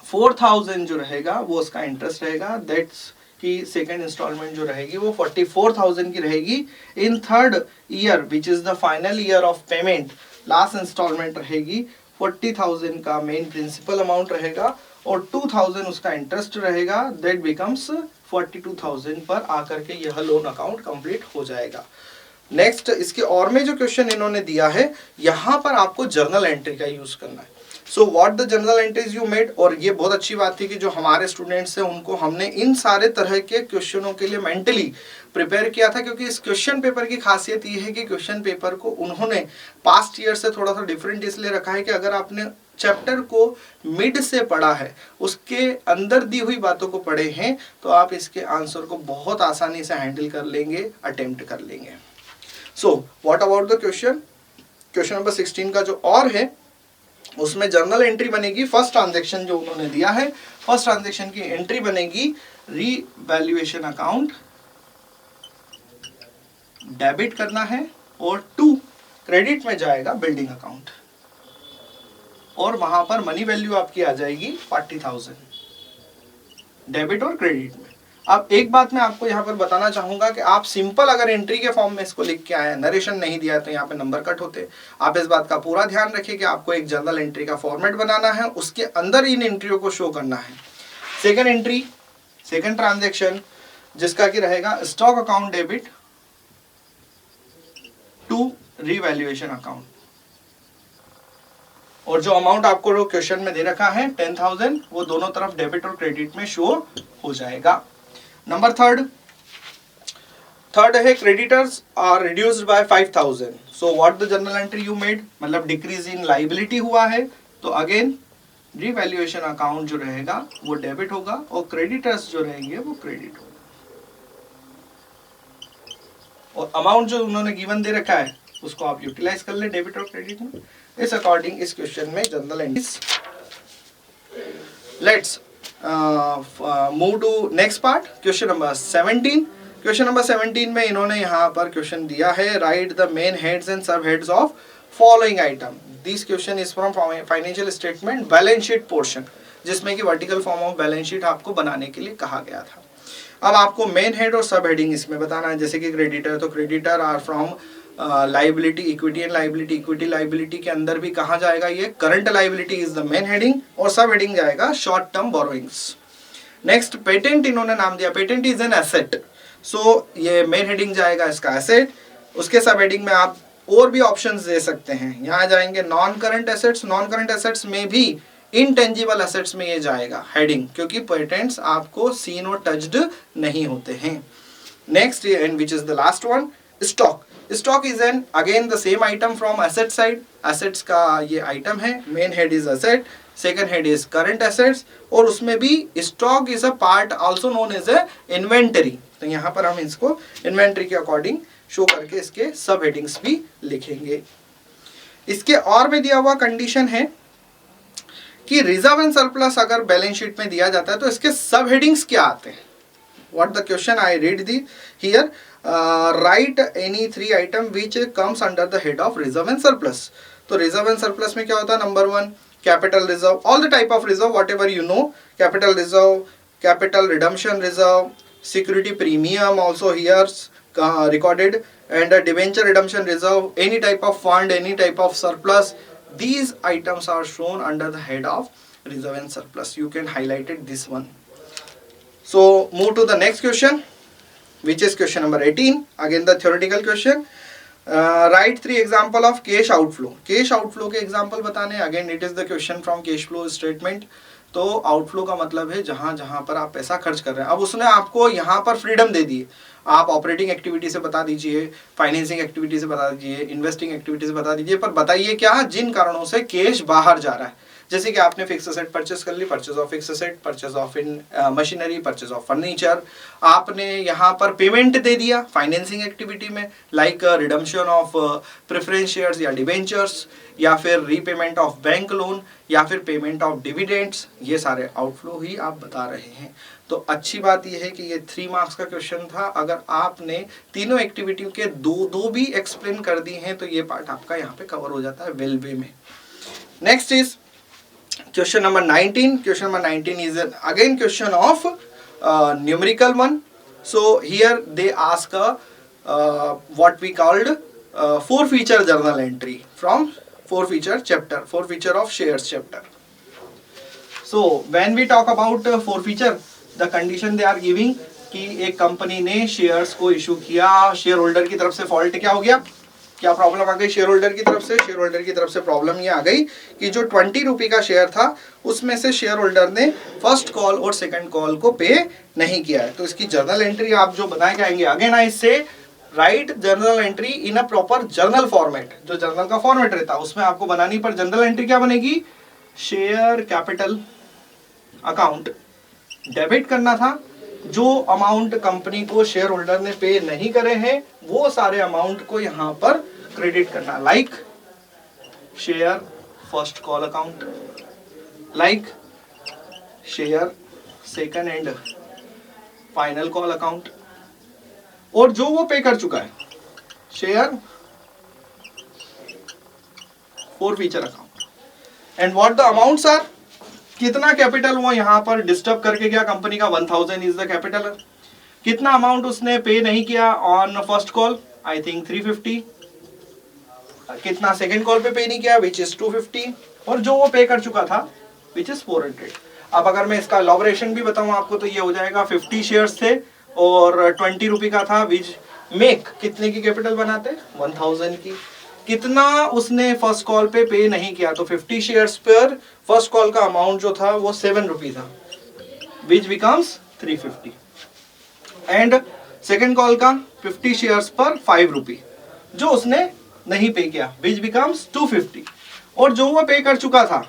[SPEAKER 1] 4,000 जो रहेगा वो उसका इंटरेस्ट रहेगा, दैट्स कि सेकेंड इंस्टॉलमेंट जो रहेगी वो 44,000 की रहेगी। In third year which is the final year of payment, last instalment रहेगी 40,000 का मेन प्रिंसिपल अमाउंट रहेगा और 2,000 उसका इंटरेस्ट रहेगा, दैट बिकम्स 42,000 पर आकर के यह लोन अकाउंट कंप्लीट हो जाएगा। नेक्स्ट इसके और में जो क्वेश्चन इन्होंने दिया है, यहाँ पर आपको जर्नल एंट्री का यूज करना है। सो what the journal entries you made, और ये बहुत अच्छी बात थी कि जो हमारे स्टूडेंट्स हैं उनको हमने इन सारे तरह के क्वेश्चनों के लिए मेंटली प्रिपेयर किया था, क्योंकि इस क्वेश्चन पेपर की खासियत ये है कि क्वेश्चन पेपर को उन्होंने पास्ट ईयर से थोड़ा सा डिफरेंट इसलिए रखा है कि अगर आपने चैप्टर को मिड से पढ़ा है, उसके अंदर दी हुई बातों को पढ़े हैं, तो आप इसके आंसर को बहुत आसानी से हैंडल कर लेंगे, अटेम्प्ट कर लेंगे। सो what about the question number 16 का जो और है उसमें जर्नल एंट्री बनेगी। फर्स्ट ट्रांजैक्शन जो उन्होंने दिया है, फर्स्ट ट्रांजैक्शन की एंट्री बनेगी रीवैल्यूएशन अकाउंट, डेबिट करना है, और 2 क्रेडिट में जाएगा बिल्डिंग अकाउंट, और वहां पर मनी वैल्यू आपकी आ जाएगी 40,000 डेबिट और क्रेडिट में। अब एक बात मैं आपको यहाँ पर बताना चाहूंगा कि आप सिंपल अगर एंट्री के फॉर्म में इसको लिख के आए, नरेशन नहीं दिया है तो यहाँ पे नंबर कट होते। आप इस बात का पूरा ध्यान रखिए कि आपको एक जर्नल एंट्री का फॉर्मेट बनाना है, उसके अंदर इन एंट्रियों को शो करना है। सेकंड एंट्री, सेकंड ट्रांजैक्शन जिसका कि रहेगा stock account debit to revaluation account, और जो अमाउंट आपको क्वेश्चन में दे रखा है 10,000 वो दोनों तरफ डेबिट और क्रेडिट में शो हो जाएगा। नंबर थर्ड है creditors are reduced by 5,000। So what the journal entry you made, मतलब डिक्रीज इन लायबिलिटी हुआ है, तो अगेन रीवैल्यूएशन अकाउंट जो रहेगा वो डेबिट होगा और क्रेडिटर्स जो रहेंगे वो क्रेडिट होगा, और अमाउंट जो उन्होंने गिवन दे रखा है उसको आप यूटिलाइज कर ले डेबिट और क्रेडिट में। इस अकॉर्डिंग इस क्वेश्चन में general entries. Let's move to next part, question number 17। Question number 17 में इन्होंने यहाँ पर क्वेश्चन दिया है, write the main heads and sub heads of following item. This question is from financial statement balance sheet portion, जिसमें कि vertical form of balance sheet आपको बनाने के लिए कहा गया था। अब आपको मेन हेड और सब हेडिंग इसमें बताना है, जैसे कि क्रेडिटर, तो creditor are from liability, equity and liability, equity liability के अंदर भी कहा जाएगा ये current liability is the main heading, और सब हेडिंग जाएगा short term borrowings. Next patent इन्होंने नाम दिया, patent is an asset, so ये मेन हेडिंग जाएगा इसका एसेट। उसके सब हेडिंग में आप और भी ऑप्शंस दे सकते हैं, यहाँ जाएंगे non current assets, non current assets में भी इनटेंजिबल एसेट्स में ये जाएगा हेडिंग, क्योंकि पेटेंट्स आपको सीन और टच्ड नहीं होते हैं। Next and which is the last one, stock. Stock is an again the same item from asset side, assets का ये आइटम है, main head is asset, second head is current assets, और उसमें भी stock is a part also known as a inventory. तो यहाँ पर हम इसको इन्वेंटरी के अकॉर्डिंग शो करके इसके सब हेडिंग्स भी लिखेंगे। इसके और में दिया हुआ कंडीशन है कि रिजर्व एंड सरप्लस अगर बैलेंस शीट में दिया जाता है तो इसके सब हेडिंग्स क्या आते हैं। What the question I read the here, right any 3 item which comes under the head of reserve and surplus. तो रिजर्व एंड सरप्लस में क्या होता है, number 1 capital reserve, all the type of reserve, whatever you know, capital reserve, capital redemption reserve, security premium also here recorded, and a debenture redemption reserve, any type of fund, any type of surplus, these items are shown under the head of reserve and surplus. You can highlight it, this one. So move to the next question, which is question number 18. Again the theoretical question. Write 3 example of cash outflow. Cash outflow के example बताने. Again it is the question from cash flow statement. तो outflow का मतलब है जहां जहां पर आप पैसा खर्च कर रहे हैं. अब उसने आपको यहाँ पर फ्रीडम दे दी, आप ऑपरेटिंग एक्टिविटी से बता दीजिए, फाइनेंसिंग एक्टिविटी से बता दीजिए, इन्वेस्टिंग एक्टिविटी से बता दीजिए, पर बताइए क्या जिन कारणों से कैश बाहर जा रहा है. जैसे कि आपने फिक्स एसेट परचेस कर ली, purchase of fix asset, purchase of machinery, purchase of furniture, आपने यहाँ पर पेमेंट दे दिया फाइनेंसिंग एक्टिविटी में, like redemption of preference shares या डिबेंचर्स, या फिर रीपेमेंट ऑफ बैंक लोन, या फिर पेमेंट ऑफ डिविडेंड्स, ये सारे आउटफ्लो ही आप बता रहे हैं. तो अच्छी बात यह है कि ये 3 मार्क्स का क्वेश्चन था. अगर आपने तीनों एक्टिविटी के दो भी एक्सप्लेन कर दी हैं तो ये पार्ट आपका यहाँ पे कवर हो जाता है वेल वे में. Next is question number 19. Question number 19 is again question of numerical one. So here they ask what we called 4 feature journal entry from 4 feature chapter, 4 feature of shares chapter. So when we talk about 4 feature, the condition they are giving कि एक company ने shares को issue किया, share holder की तरफ से fault क्या हो गया, क्या प्रॉब्लम आ गई शेयर होल्डर की तरफ से. शेयर होल्डर की तरफ से प्रॉब्लम ये आ गई कि जो 20 रुपये का शेयर था उसमें से शेयर होल्डर ने फर्स्ट कॉल और सेकंड कॉल को पे नहीं किया है. तो इसकी जर्नल एंट्री आप जो बनाए जाएंगे, अगेन आई से right journal entry in a proper journal format. जो जर्नल का फॉर्मेट रहता है उसमें आपको बनानी, पर जर्नल एंट्री क्या बनेगी, शेयर कैपिटल अकाउंट डेबिट करना था. जो अमाउंट कंपनी को शेयर होल्डर ने पे नहीं करे हैं वो सारे अमाउंट को यहां पर क्रेडिट करना, like share first call account, like share second and final call account, और जो वो पे कर चुका है share 4 feature account. And what the amounts are, कितना कैपिटल वो यहाँ पर डिस्टर्ब करके गया कंपनी का, 1000 इज द कैपिटल. कितना अमाउंट उसने पे नहीं किया on first call, I think 350. कितना सेकंड कॉल पे नहीं किया, विच इज 250. और जो वो पे कर चुका था विच इज 400. अब अगर मैं इसका एलॉबरेशन भी बताऊं आपको तो ये हो जाएगा 50 शेयर्स थे और 20 रुपये का था, विच मेक कितने की कैपिटल बनाते, 1000 की. कितना उसने फर्स्ट कॉल पे नहीं किया, तो 50 शेयर्स पर फर्स्ट कॉल का अमाउंट जो था वो 7 रुपये था, which becomes 350. And second call का 50 शेयर्स पर 5 रुपये जो उसने नहीं पे किया, विच बिकम्स 250. और जो वो पे कर चुका था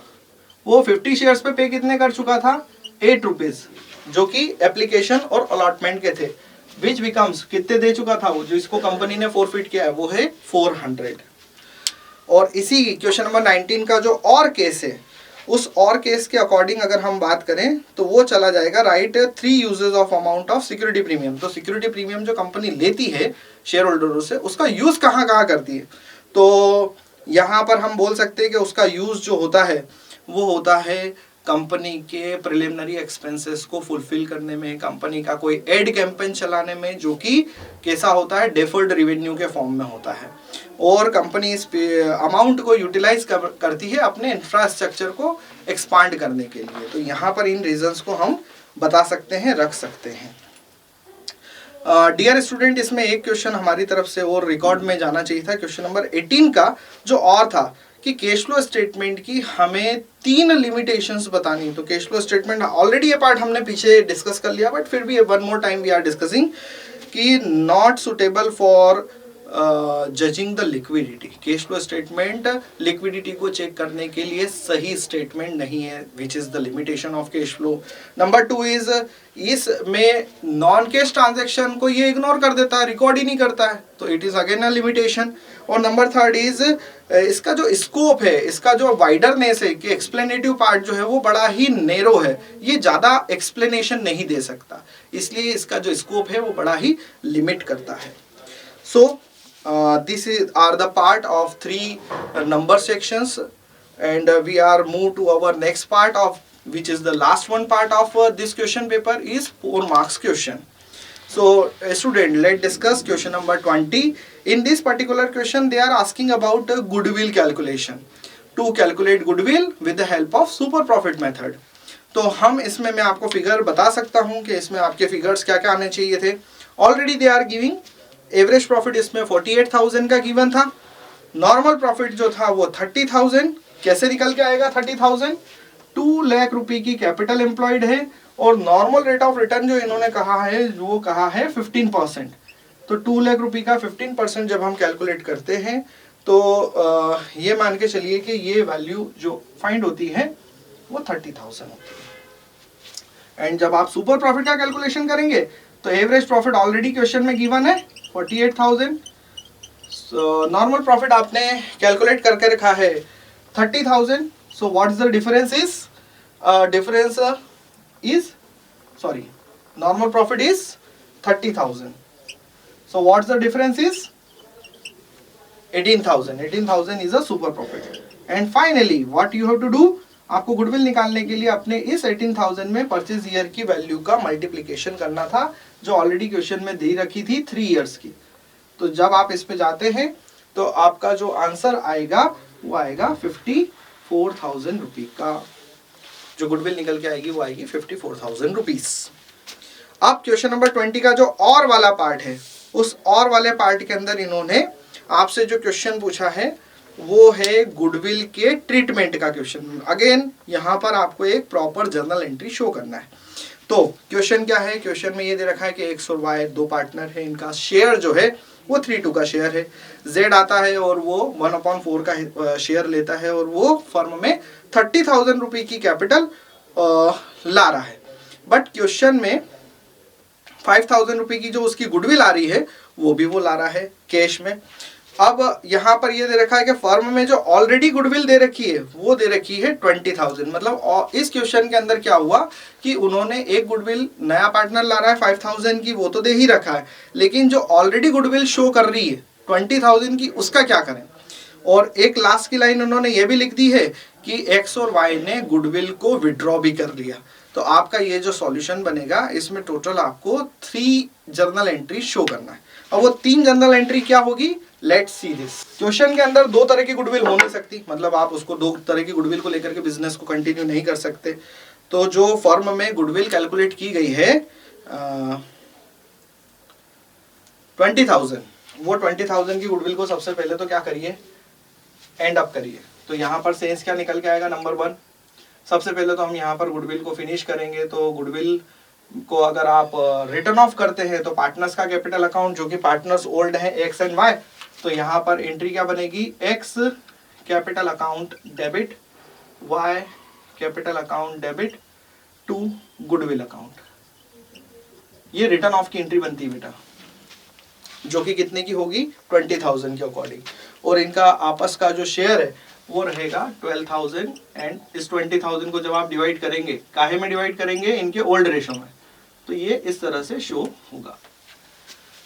[SPEAKER 1] वो 50 शेयर्स पे कितने कर चुका था, 8 रुपीज, जो कि एप्लीकेशन और अलॉटमेंट के थे, विच बिकम्स कितने दे चुका था वो, जो इसको कंपनी ने फॉरफिट किया है वो है 400. और इसी क्वेश्चन नंबर 19 का जो और केस है, उस और केस के अकॉर्डिंग अगर हम बात करें तो वो चला जाएगा right 3 uses of amount of security premium. तो सिक्योरिटी प्रीमियम जो कंपनी लेती है शेयर होल्डरों से, उसका यूज कहाँ कहाँ करती है. तो यहाँ पर हम बोल सकते हैं कि उसका यूज जो होता है वो होता है कंपनी के प्रिलिमिनरी एक्सपेंसेस को फुलफिल करने में, कंपनी का कोई एड कैंपेन चलाने में, जो कि कैसा होता है, डेफर्ड रेवेन्यू के फॉर्म में होता है. और कंपनी इस अमाउंट को यूटिलाइज करती है अपने इंफ्रास्ट्रक्चर को एक्सपांड करने के लिए. तो यहाँ पर इन रीजंस को हम बता सकते हैं, रख सकते हैं. डियर स्टूडेंट, इसमें एक क्वेश्चन हमारी तरफ से और रिकॉर्ड में जाना चाहिए था. क्वेश्चन नंबर 18 का जो और था कि कैश फ्लो स्टेटमेंट की हमें 3 लिमिटेशंस बतानी. तो कैश फ्लो स्टेटमेंट ऑलरेडी ये पार्ट हमने पीछे डिस्कस कर लिया, बट फिर भी one more time we are discussing कि not suitable for judging the liquidity. Cash flow statement liquidity को चेक करने के लिए सही स्टेटमेंट नहीं है, which is the limitation of cash flow. Number 2 is इसमें नॉन कैश ट्रांजैक्शन को ये इग्नोर कर देता है, रिकॉर्ड ही नहीं करता है, तो it is again a limitation. और नंबर 3 इज इसका जो स्कोप है, इसका जो वाइडरनेस है कि एक्सप्लेनेटिव पार्ट जो है वो बड़ा ही नैरो है, ये ज़्यादा एक्सप्लेनेशन नहीं दे सकता, इसलिए इसका जो स्कोप है वो बड़ा ही लिमिट करता है. So this are the part of 3 number sections. and we are moved to our next part of, which is the last one part of this question paper, is 4 marks question. So student, let's discuss question number 20. In this particular question they are asking about goodwill calculation, to calculate goodwill with the help of super profit method. तो हम इसमें मैं आपको figure बता सकता हूं कि इसमें आपके फिगर्स क्या क्या आने चाहिए थे. Already they are giving average profit, इसमें 48,000 का गिवन था. नॉर्मल प्रॉफिट जो था वो 30,000. कैसे निकल के आएगा 30,000? 2 लाख रुपए की कैपिटल एम्प्लॉयड है और नॉर्मल रेट ऑफ रिटर्न जो इन्होंने कहा है वो कहा है 15%. तो 2 लाख रुपए का 15% जब हम कैलकुलेट करते हैं तो ये मान के चलिए कि ये वैल्यू जो फाइंड होती है वो 30,000 होती है. एंड जब आप सुपर प्रॉफिट का कैलकुलेशन करेंगे तो एवरेज प्रॉफिट ऑलरेडी क्वेश्चन में गिवन है 48,000. नॉर्मल प्रॉफिट आपने कैलकुलेट करके रखा है 30,000. So what is the difference is sorry, normal profit is 30,000. So what's the difference is 18,000. 18,000 is a super profit. And finally what you have to do, आपको goodwill निकालने के लिए अपने इस 18,000 में परचेज ईयर की वैल्यू का मल्टीप्लिकेशन करना था जो ऑलरेडी क्वेश्चन में दे रखी थी 3 इयर्स की. तो जब आप इस पे जाते हैं तो आपका जो आंसर आएगा वो आएगा 54,000 रुपये का. जो गुडविल निकल के आएगी वो आएगी 54,000 रुपीज. अब क्वेश्चन नंबर 20 का जो और वाला पार्ट है, उस और वाले पार्ट के अंदर इन्होंने आपसे जो क्वेश्चन पूछा है वो है गुडविल के ट्रीटमेंट का क्वेश्चन. अगेन यहाँ पर आपको एक प्रॉपर जर्नल एंट्री शो करना है. तो क्वेश्चन क्या है, क्वेश्चन में ये दे रखा है कि एक्स और वाई 2 पार्टनर है, इनका शेयर जो है वो 3:2 का शेयर है. जेड आता है और वो 1/4 का शेयर लेता है और वो फर्म में 30,000 रुपये की कैपिटल ला रहा है. बट क्वेश्चन में 5,000 रुपये की जो उसकी गुडविल आ रही है वो भी वो ला रहा है कैश में. अब यहाँ पर ये दे रखा है कि फर्म में जो ऑलरेडी गुडविल दे रखी है वो दे रखी है 20,000. मतलब इस क्वेश्चन के अंदर क्या हुआ कि उन्होंने एक गुडविल, नया पार्टनर ला रहा है 5,000 की, वो तो दे ही रखा है, लेकिन जो ऑलरेडी गुडविल शो कर रही है 20,000 की, उसका क्या करें. और एक लास्ट की लाइन उन्होंने ये भी लिख दी है कि एक्स और वाई ने गुडविल को विड्रॉ भी कर लिया. तो आपका ये जो सॉल्यूशन बनेगा इसमें टोटल आपको 3 जर्नल एंट्री शो करना है. अब वो 3 जर्नल एंट्री क्या होगी, लेट्स सी दिस. क्वेश्चन के अंदर 2 तरह की गुडविल हो नहीं सकती, मतलब आप उसको 2 तरह की गुडविल को लेकर के बिजनेस को कंटिन्यू नहीं कर सकते. तो जो फर्म में गुडविल कैलकुलेट की गई है 20,000, वो 20,000 की गुडविल को सबसे पहले तो क्या करिए, एंड अप करिए. तो यहाँ पर सेंस क्या निकल के आएगा, नंबर 1. सबसे पहले तो हम यहाँ पर गुडविल को फिनिश करेंगे. तो गुडविल को अगर आप रिटर्न ऑफ करते हैं तो पार्टनर्स का कैपिटल अकाउंट, जो कि पार्टनर्स ओल्ड है एक्स एंड वाई, तो यहाँ पर एंट्री क्या बनेगी, X capital account debit, Y capital account debit to goodwill account. ये रिटर्न ऑफ की एंट्री बनती है बेटा, जो कि कितने की होगी 20,000 के अकॉर्डिंग. और इनका आपस का जो शेयर है वो रहेगा 12,000. एंड इस 20,000 को जब आप डिवाइड करेंगे, काहे में डिवाइड करेंगे, इनके ओल्ड रेशो में, तो ये इस तरह से शो होगा.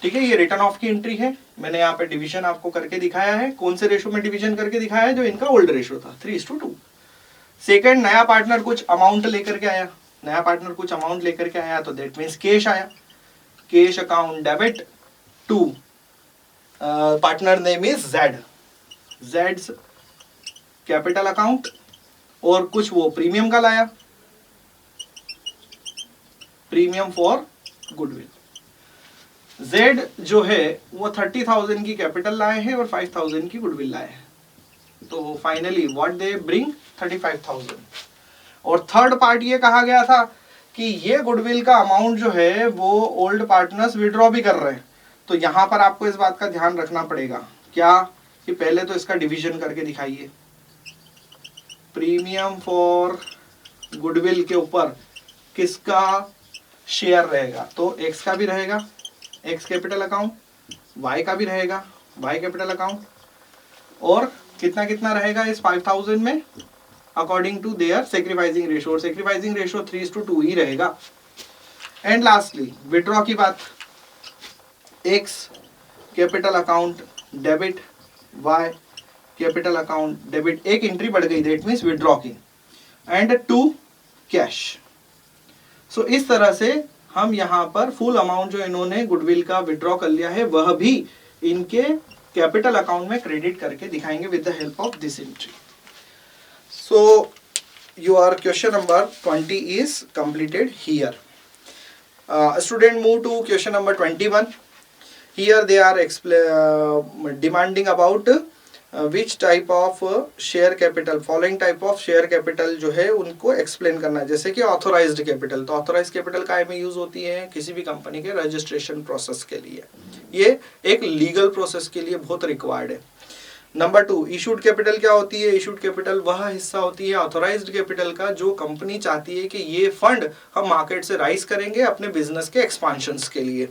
[SPEAKER 1] ठीक है, ये रिटर्न ऑफ की एंट्री है. मैंने यहाँ पे डिवीजन आपको करके दिखाया है. कौन से रेशो में डिवीजन करके दिखाया है, जो इनका ओल्ड रेशो था 3:2. सेकंड, नया पार्टनर कुछ अमाउंट लेकर के आया, नया पार्टनर कुछ अमाउंट लेकर के आया तो दैट मीन्स कैश आया, cash account debit to partner name is Z, जेड्स कैपिटल अकाउंट. और कुछ वो प्रीमियम का लाया, प्रीमियम फॉर गुडविल. जेड जो है वो 30,000 की कैपिटल लाए हैं और 5,000 की गुडविल लाए हैं. तो फाइनली व्हाट दे ब्रिंग 35,000. और थर्ड पार्ट ये कहा गया था कि ये गुडविल का अमाउंट जो है वो ओल्ड पार्टनर्स विड्रॉ भी कर रहे हैं. तो यहां पर आपको इस बात का ध्यान रखना पड़ेगा क्या, कि पहले तो इसका डिवीजन करके दिखाइए. प्रीमियम फॉर गुडविल के ऊपर किसका शेयर रहेगा, तो एक्स का भी रहेगा, एक्स कैपिटल अकाउंट, वाई का भी रहेगा, वाई कैपिटल अकाउंट. और कितना कितना रहेगा इस 5,000 में, according to their sacrificing ratio. और सेक्रीफाइसिंग रेशो 3:2 ही रहेगा. एंड लास्टली विड्रॉ की बात, X capital account debit, Y capital account debit, एक एंट्री बढ़ गई, दैट मीन्स विड्रॉ की, एंड टू कैश। सो इस तरह से हम यहाँ पर फुल अमाउंट जो इन्होंने गुडविल का विड्रॉ कर लिया है वह भी इनके कैपिटल अकाउंट में क्रेडिट करके दिखाएंगे with the help of this entry. So your question number 20 is completed here. Student move to question number 21. Here they are demanding about which type of share capital, following type of share capital जो है उनको explain करना है। जैसे कि authorized capital, तो authorized capital काय में यूज होती है? किसी भी कंपनी के रजिस्ट्रेशन प्रोसेस के लिए, ये एक लीगल प्रोसेस के लिए बहुत रिक्वायर्ड है। नंबर 2, इशूड कैपिटल क्या होती है? इशूड कैपिटल वह हिस्सा होती है ऑथोराइज्ड कैपिटल का जो कंपनी चाहती है कि ये फंड हम मार्केट से राइज करेंगे अपने बिजनेस के एक्सपांशंस के लिए,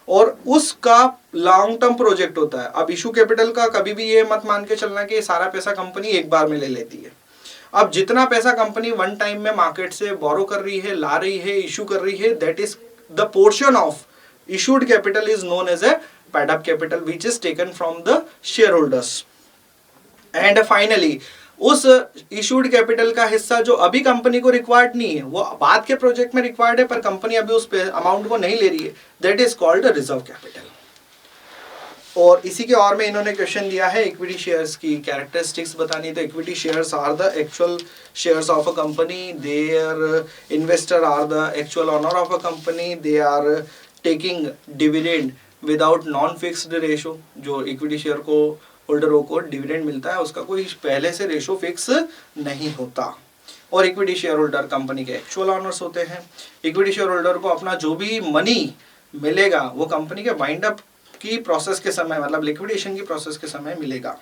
[SPEAKER 1] और उसका लॉन्ग टर्म प्रोजेक्ट होता है। अब इशू कैपिटल का कभी भी ये मत मान के चलना कि सारा पैसा कंपनी एक बार में ले लेती है। अब जितना पैसा कंपनी वन टाइम में मार्केट से बोरो कर रही है, ला रही है, इशू कर रही है, that is the portion of issued capital is known as a paid up capital which is taken from the share holders. And finally उस इशूड कैपिटल का हिस्सा जो अभी कंपनी को रिक्वायर्ड नहीं है, वो बाद के प्रोजेक्ट में रिक्वायर्ड है पर कंपनी अभी उस अमाउंट को नहीं ले रही है, that is called reserve capital. और इसी के और में इन्होंने क्वेश्चन दिया है इक्विटी शेयर्स की कैरेक्टरिस्टिक्स बतानी। तो equity shares are the actual shares of a company, their investor are the actual owner of a company, they are taking dividend without non fixed ratio. जो इक्विटी शेयर को होल्डरों को dividend मिलता है उसका कोई पहले से रेशो फिक्स नहीं होता। और इक्विटी शेयर होल्डर कंपनी के एक्चुअल ओनर्स होते हैं। इक्विटी शेयर होल्डर को अपना जो भी मनी मिलेगा वो कंपनी के वाइंड अप की प्रोसेस के समय, मतलब लिक्विडेशन की प्रोसेस के समय मिलेगा।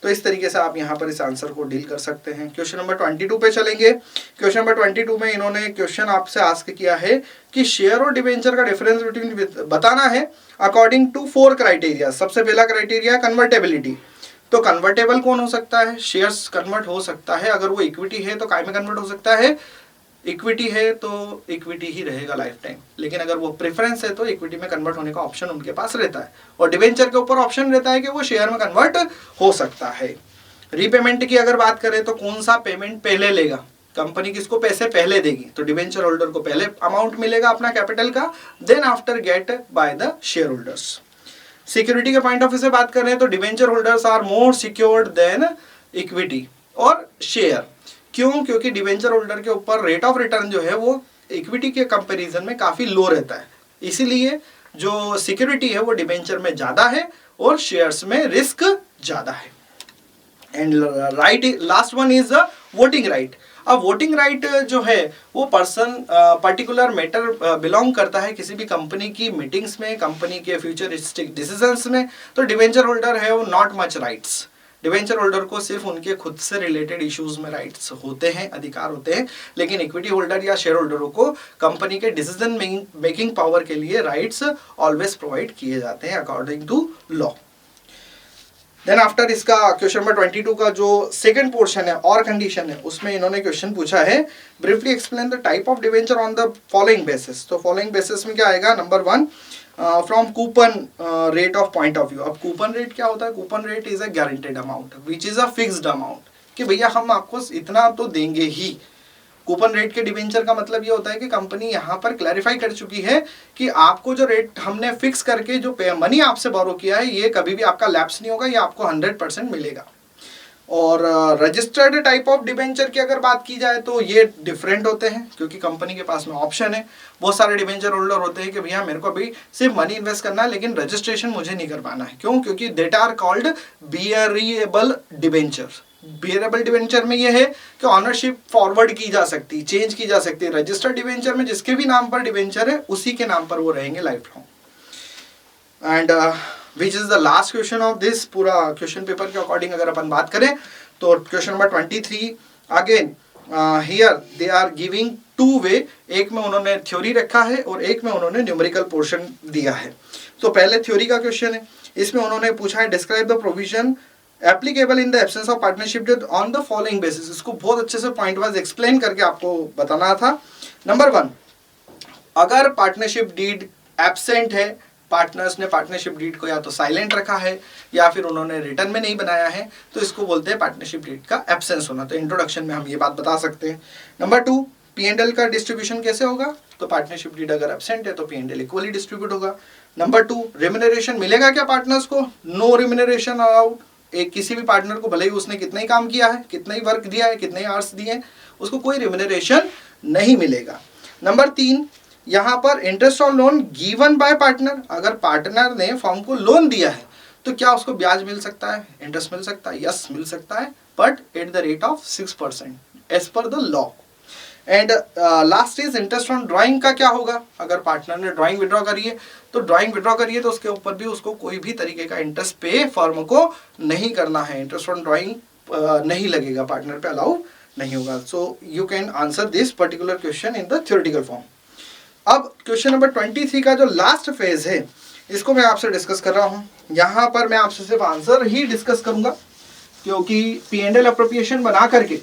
[SPEAKER 1] तो इस तरीके से आप यहाँ पर इस आंसर को डील कर सकते हैं। क्वेश्चन नंबर 22 पे चलेंगे। क्वेश्चन नंबर 22 में इन्होंने क्वेश्चन आपसे आस्क किया है कि शेयर और डिबेंचर का डिफरेंस बिटवीन बताना है अकॉर्डिंग टू 4 क्राइटेरिया। सबसे पहला क्राइटेरिया कन्वर्टेबिलिटी। तो कन्वर्टेबल कौन हो सकता है? शेयर्स कन्वर्ट हो सकता है। अगर वो इक्विटी है तो काय में कन्वर्ट हो सकता है? इक्विटी है तो इक्विटी ही रहेगा लाइफ टाइम, लेकिन अगर वो प्रेफरेंस है तो इक्विटी में कन्वर्ट होने का ऑप्शन उनके पास रहता है। और डिबेंचर के ऊपर ऑप्शन रहता है कि वो शेयर में कन्वर्ट हो सकता है। रीपेमेंट की अगर बात करें तो कौन सा पेमेंट पहले लेगा, कंपनी किसको पैसे पहले देगी? तो डिबेंचर होल्डर को पहले अमाउंट मिलेगा अपना कैपिटल का, then after get by the share holders. Security के पॉइंट ऑफ व्यू से बात करें तो debenture holders are more secured than equity और शेयर। क्यों? क्योंकि डिबेंचर होल्डर के ऊपर रेट ऑफ रिटर्न जो है वो इक्विटी के कंपैरिजन में काफी लो रहता है, इसीलिए जो सिक्योरिटी है वो डिबेंचर में ज्यादा है और शेयर्स में रिस्क ज्यादा है। And right, last one is the voting right. अब वोटिंग राइट जो है वो पर्सन पर्टिकुलर मैटर बिलोंग करता है किसी भी कंपनी की मीटिंग्स में, कंपनी के फ्यूचरिस्टिक डिसीजंस में। तो डिबेंचर होल्डर है वो not much rights. Debenture holder को सिर्फ उनके खुद से रिलेटेड इश्यूज में राइट्स होते हैं, अधिकार होते हैं, लेकिन इक्विटी होल्डर या शेयर होल्डरों को कंपनी के डिसीजन मेकिंग पावर के लिए राइट्स ऑलवेज प्रोवाइड किए जाते हैं according to law. Then after इसका क्वेश्चन नंबर 22 का जो सेकंड पोर्शन है और कंडीशन है, उसमें इन्होंने क्वेश्चन पूछा है briefly explain the type of debenture on the following basis. तो फॉलोइंग बेसिस में क्या आएगा? Number 1 from coupon rate of point of view. अब कूपन रेट क्या होता है? Coupon rate is a guaranteed amount which is a fixed amount, कि भैया हम आपको इतना तो देंगे ही। कूपन रेट के डिबेंचर का मतलब ये होता है कि कंपनी यहाँ पर क्लैरिफाई कर चुकी है कि आपको जो रेट हमने फिक्स करके जो मनी आपसे बोरो किया है ये कभी भी आपका लैप्स नहीं होगा, ये आपको 100% मिलेगा। और रजिस्टर्ड टाइप ऑफ डिबेंचर की अगर बात की जाए तो ये डिफरेंट होते हैं, क्योंकि कंपनी के पास में ऑप्शन है। बहुत सारे डिबेंचर होल्डर होते हैं कि भैया मेरे को अभी सिर्फ मनी इन्वेस्ट करना है लेकिन रजिस्ट्रेशन मुझे नहीं करवाना है। क्यों? क्योंकि that are called bearable debenture. Bearable debenture में ये है कि ऑनरशिप फॉरवर्ड की जा सकती है, चेंज की जा सकती है। रजिस्टर्ड डिबेंचर में जिसके भी नाम पर डिबेंचर है उसी के नाम पर वो रहेंगे life long. And which is the last question of this पूरा क्वेश्चन पेपर के अकॉर्डिंग अगर अपन बात करें तो question number 23 again here they are giving 2 way. एक में उन्होंने थ्योरी रखा है और एक में उन्होंने न्यूमेरिकल पोर्शन दिया है। तो पहले थ्योरी का क्वेश्चन है, इसमें उन्होंने पूछा है describe the provision applicable in the absence of partnership on the following basis. इसको बहुत अच्छे से पॉइंट वाइज एक्सप्लेन करके आपको बताना था। नंबर 1, अगर पार्टनरशिप डीड एब्सेंट है पार्टनर्स ने पार्टनरशिप डीड को या तो साइलेंट रखा है या फिर उन्होंने रिटर्न में नहीं बनाया है, तो इसको बोलते हैं पार्टनरशिप डीड का एब्सेंस होना। तो इंट्रोडक्शन में हम ये बात बता सकते हैं। नंबर 2, P&L का डिस्ट्रीब्यूशन कैसे होगा? तो पार्टनरशिप डीड अगर एब्सेंट है तो P&L इक्वली डिस्ट्रीब्यूट होगा। नंबर 2, रेम्युनरेशन मिलेगा क्या पार्टनर्स को? No remuneration allowed. एक किसी भी पार्टनर को भले ही उसने कितना ही काम किया है, कितना ही वर्क दिया है, कितने ही आवर्स दिए हैं, उसको कोई रेम्युनरेशन नहीं मिलेगा। नंबर 3, यहाँ पर interest on loan given by partner. अगर पार्टनर ने फर्म को लोन दिया है तो क्या उसको ब्याज मिल सकता है, इंटरेस्ट मिल सकता है? यस, मिल सकता है, but at the rate of 6% as per the law. And last is interest on drawing का क्या होगा? अगर पार्टनर ने ड्राइंग विड्रॉ करी है तो उसके ऊपर भी उसको कोई भी तरीके का इंटरेस्ट पे फर्म को नहीं करना है। इंटरेस्ट ऑन ड्राइंग नहीं लगेगा, पार्टनर पे अलाउ नहीं होगा। So you can answer this particular question in the theoretical form. अब क्वेश्चन नंबर 23 का जो लास्ट फेज है इसको मैं आपसे डिस्कस कर रहा हूँ। यहाँ पर मैं आपसे सिर्फ आंसर ही डिस्कस करूंगा, क्योंकि P&L अप्रोप्रिएशन बना करके,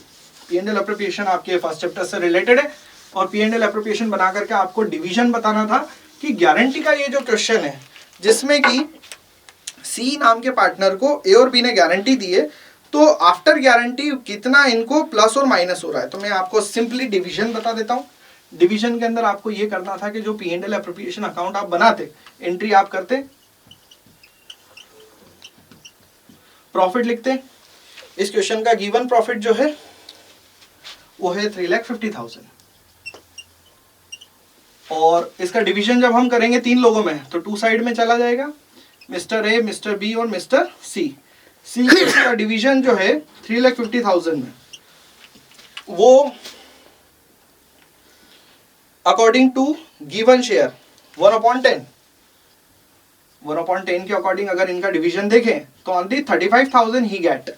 [SPEAKER 1] P&L अप्रोप्रिएशन आपके फर्स्ट चैप्टर से रिलेटेड है, और P&L अप्रोप्रिएशन बना करके आपको डिवीजन बताना था कि गारंटी का ये जो क्वेश्चन है जिसमें कि सी नाम के पार्टनर को ए और बी ने गारंटी दी है, तो आफ्टर गारंटी कितना इनको प्लस और माइनस हो रहा है। तो मैं आपको सिंपली डिवीजन बता देता हूँ। डिवीजन के अंदर आपको ये करना था कि जो P&L अप्रोप्रिएशन अकाउंट आप बनाते, एंट्री आप करते, प्रॉफिट लिखते। इस क्वेश्चन का गिवन प्रॉफिट जो है वो है 3,50,000, और इसका डिवीजन जब हम करेंगे 3 लोगों में तो 2 साइड में चला जाएगा, मिस्टर ए, मिस्टर बी और मिस्टर सी। सी का डिवीजन जो है 3,50,000 में, वो अकॉर्डिंग टू गिवन शेयर 1/10 के अकॉर्डिंग अगर इनका डिवीजन देखें तो ओनली 35,000 ही गेट,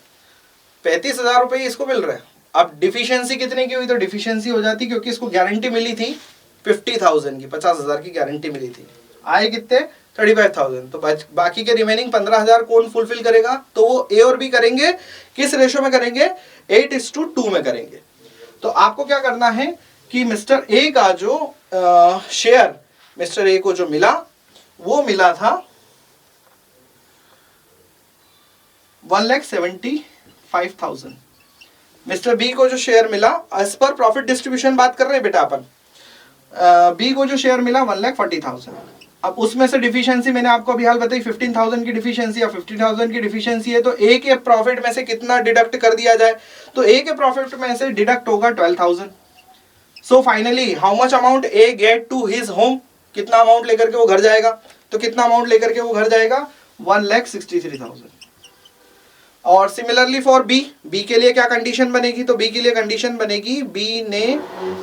[SPEAKER 1] 35,000 रुपए इसको मिल रहा है। अब डिफिशियंसी कितने की हुई? तो डिफिशियंसी हो जाती, क्योंकि इसको गारंटी मिली थी 50,000 की, 50,000 की गारंटी मिली थी, आए कितने? 35,000। तो बाकी के रिमेनिंग 15,000 कौन फुलफिल करेगा? तो वो ए और बी करेंगे। किस रेशो में करेंगे? 8:2 में करेंगे। तो आपको क्या करना है कि मिस्टर ए का जो शेयर मिस्टर ए को जो मिला वो मिला था 1,75,000। मिस्टर बी को जो शेयर मिला, एज पर प्रॉफिट डिस्ट्रीब्यूशन बात कर रहे हैं बेटा अपन, बी को जो शेयर मिला 1,40,000। अब उसमें से डिफिशियंसी मैंने आपको अभी हाल बताई 15,000 की डिफिशियंसी या 50,000 की डिफिशियंसी है, तो ए के प्रॉफिट में से कितना डिडक्ट कर दिया जाए? तो ए के प्रॉफिट में से डिडक्ट होगा 12,000। So finally how much amount a get to his home? कितना अमाउंट लेकर के वो घर जाएगा? तो कितना अमाउंट लेकर के वो घर जाएगा? 1,63,000। और सिमिलरली फॉर बी, बी के लिए क्या कंडीशन बनेगी? तो बी के लिए कंडीशन बनेगी, बी ने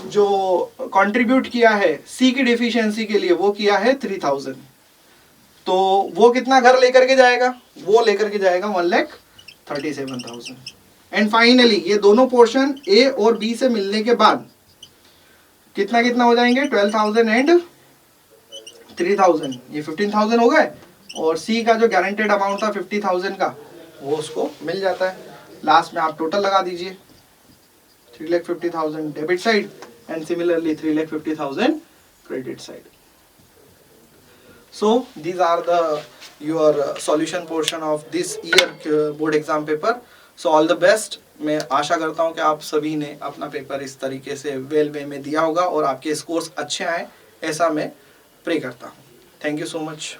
[SPEAKER 1] जो कंट्रीब्यूट किया है सी की डिफिशियंसी के लिए वो किया है 3,000, तो वो कितना घर लेकर के जाएगा? वो लेकर के जाएगा 1,37,000। एंड फाइनली ये दोनों पोर्शन ए और बी से मिलने के बाद कितना कितना हो जाएंगे? 12,000 एंड 3,000, ये 15,000 हो गए, और सी का जो गारंटेड अमाउंट था 50,000 का वो उसको मिल जाता है। लास्ट में आप टोटल लगा दीजिए, 3,50,000 debit side and similarly 3,50,000 credit side. So these are the your solution portion of this year board exam paper. So all the best. मैं आशा करता हूं कि आप सभी ने अपना पेपर इस तरीके से वेल वे में दिया होगा और आपके स्कोर्स अच्छे आए, ऐसा मैं प्रे करता हूं। Thank you so much.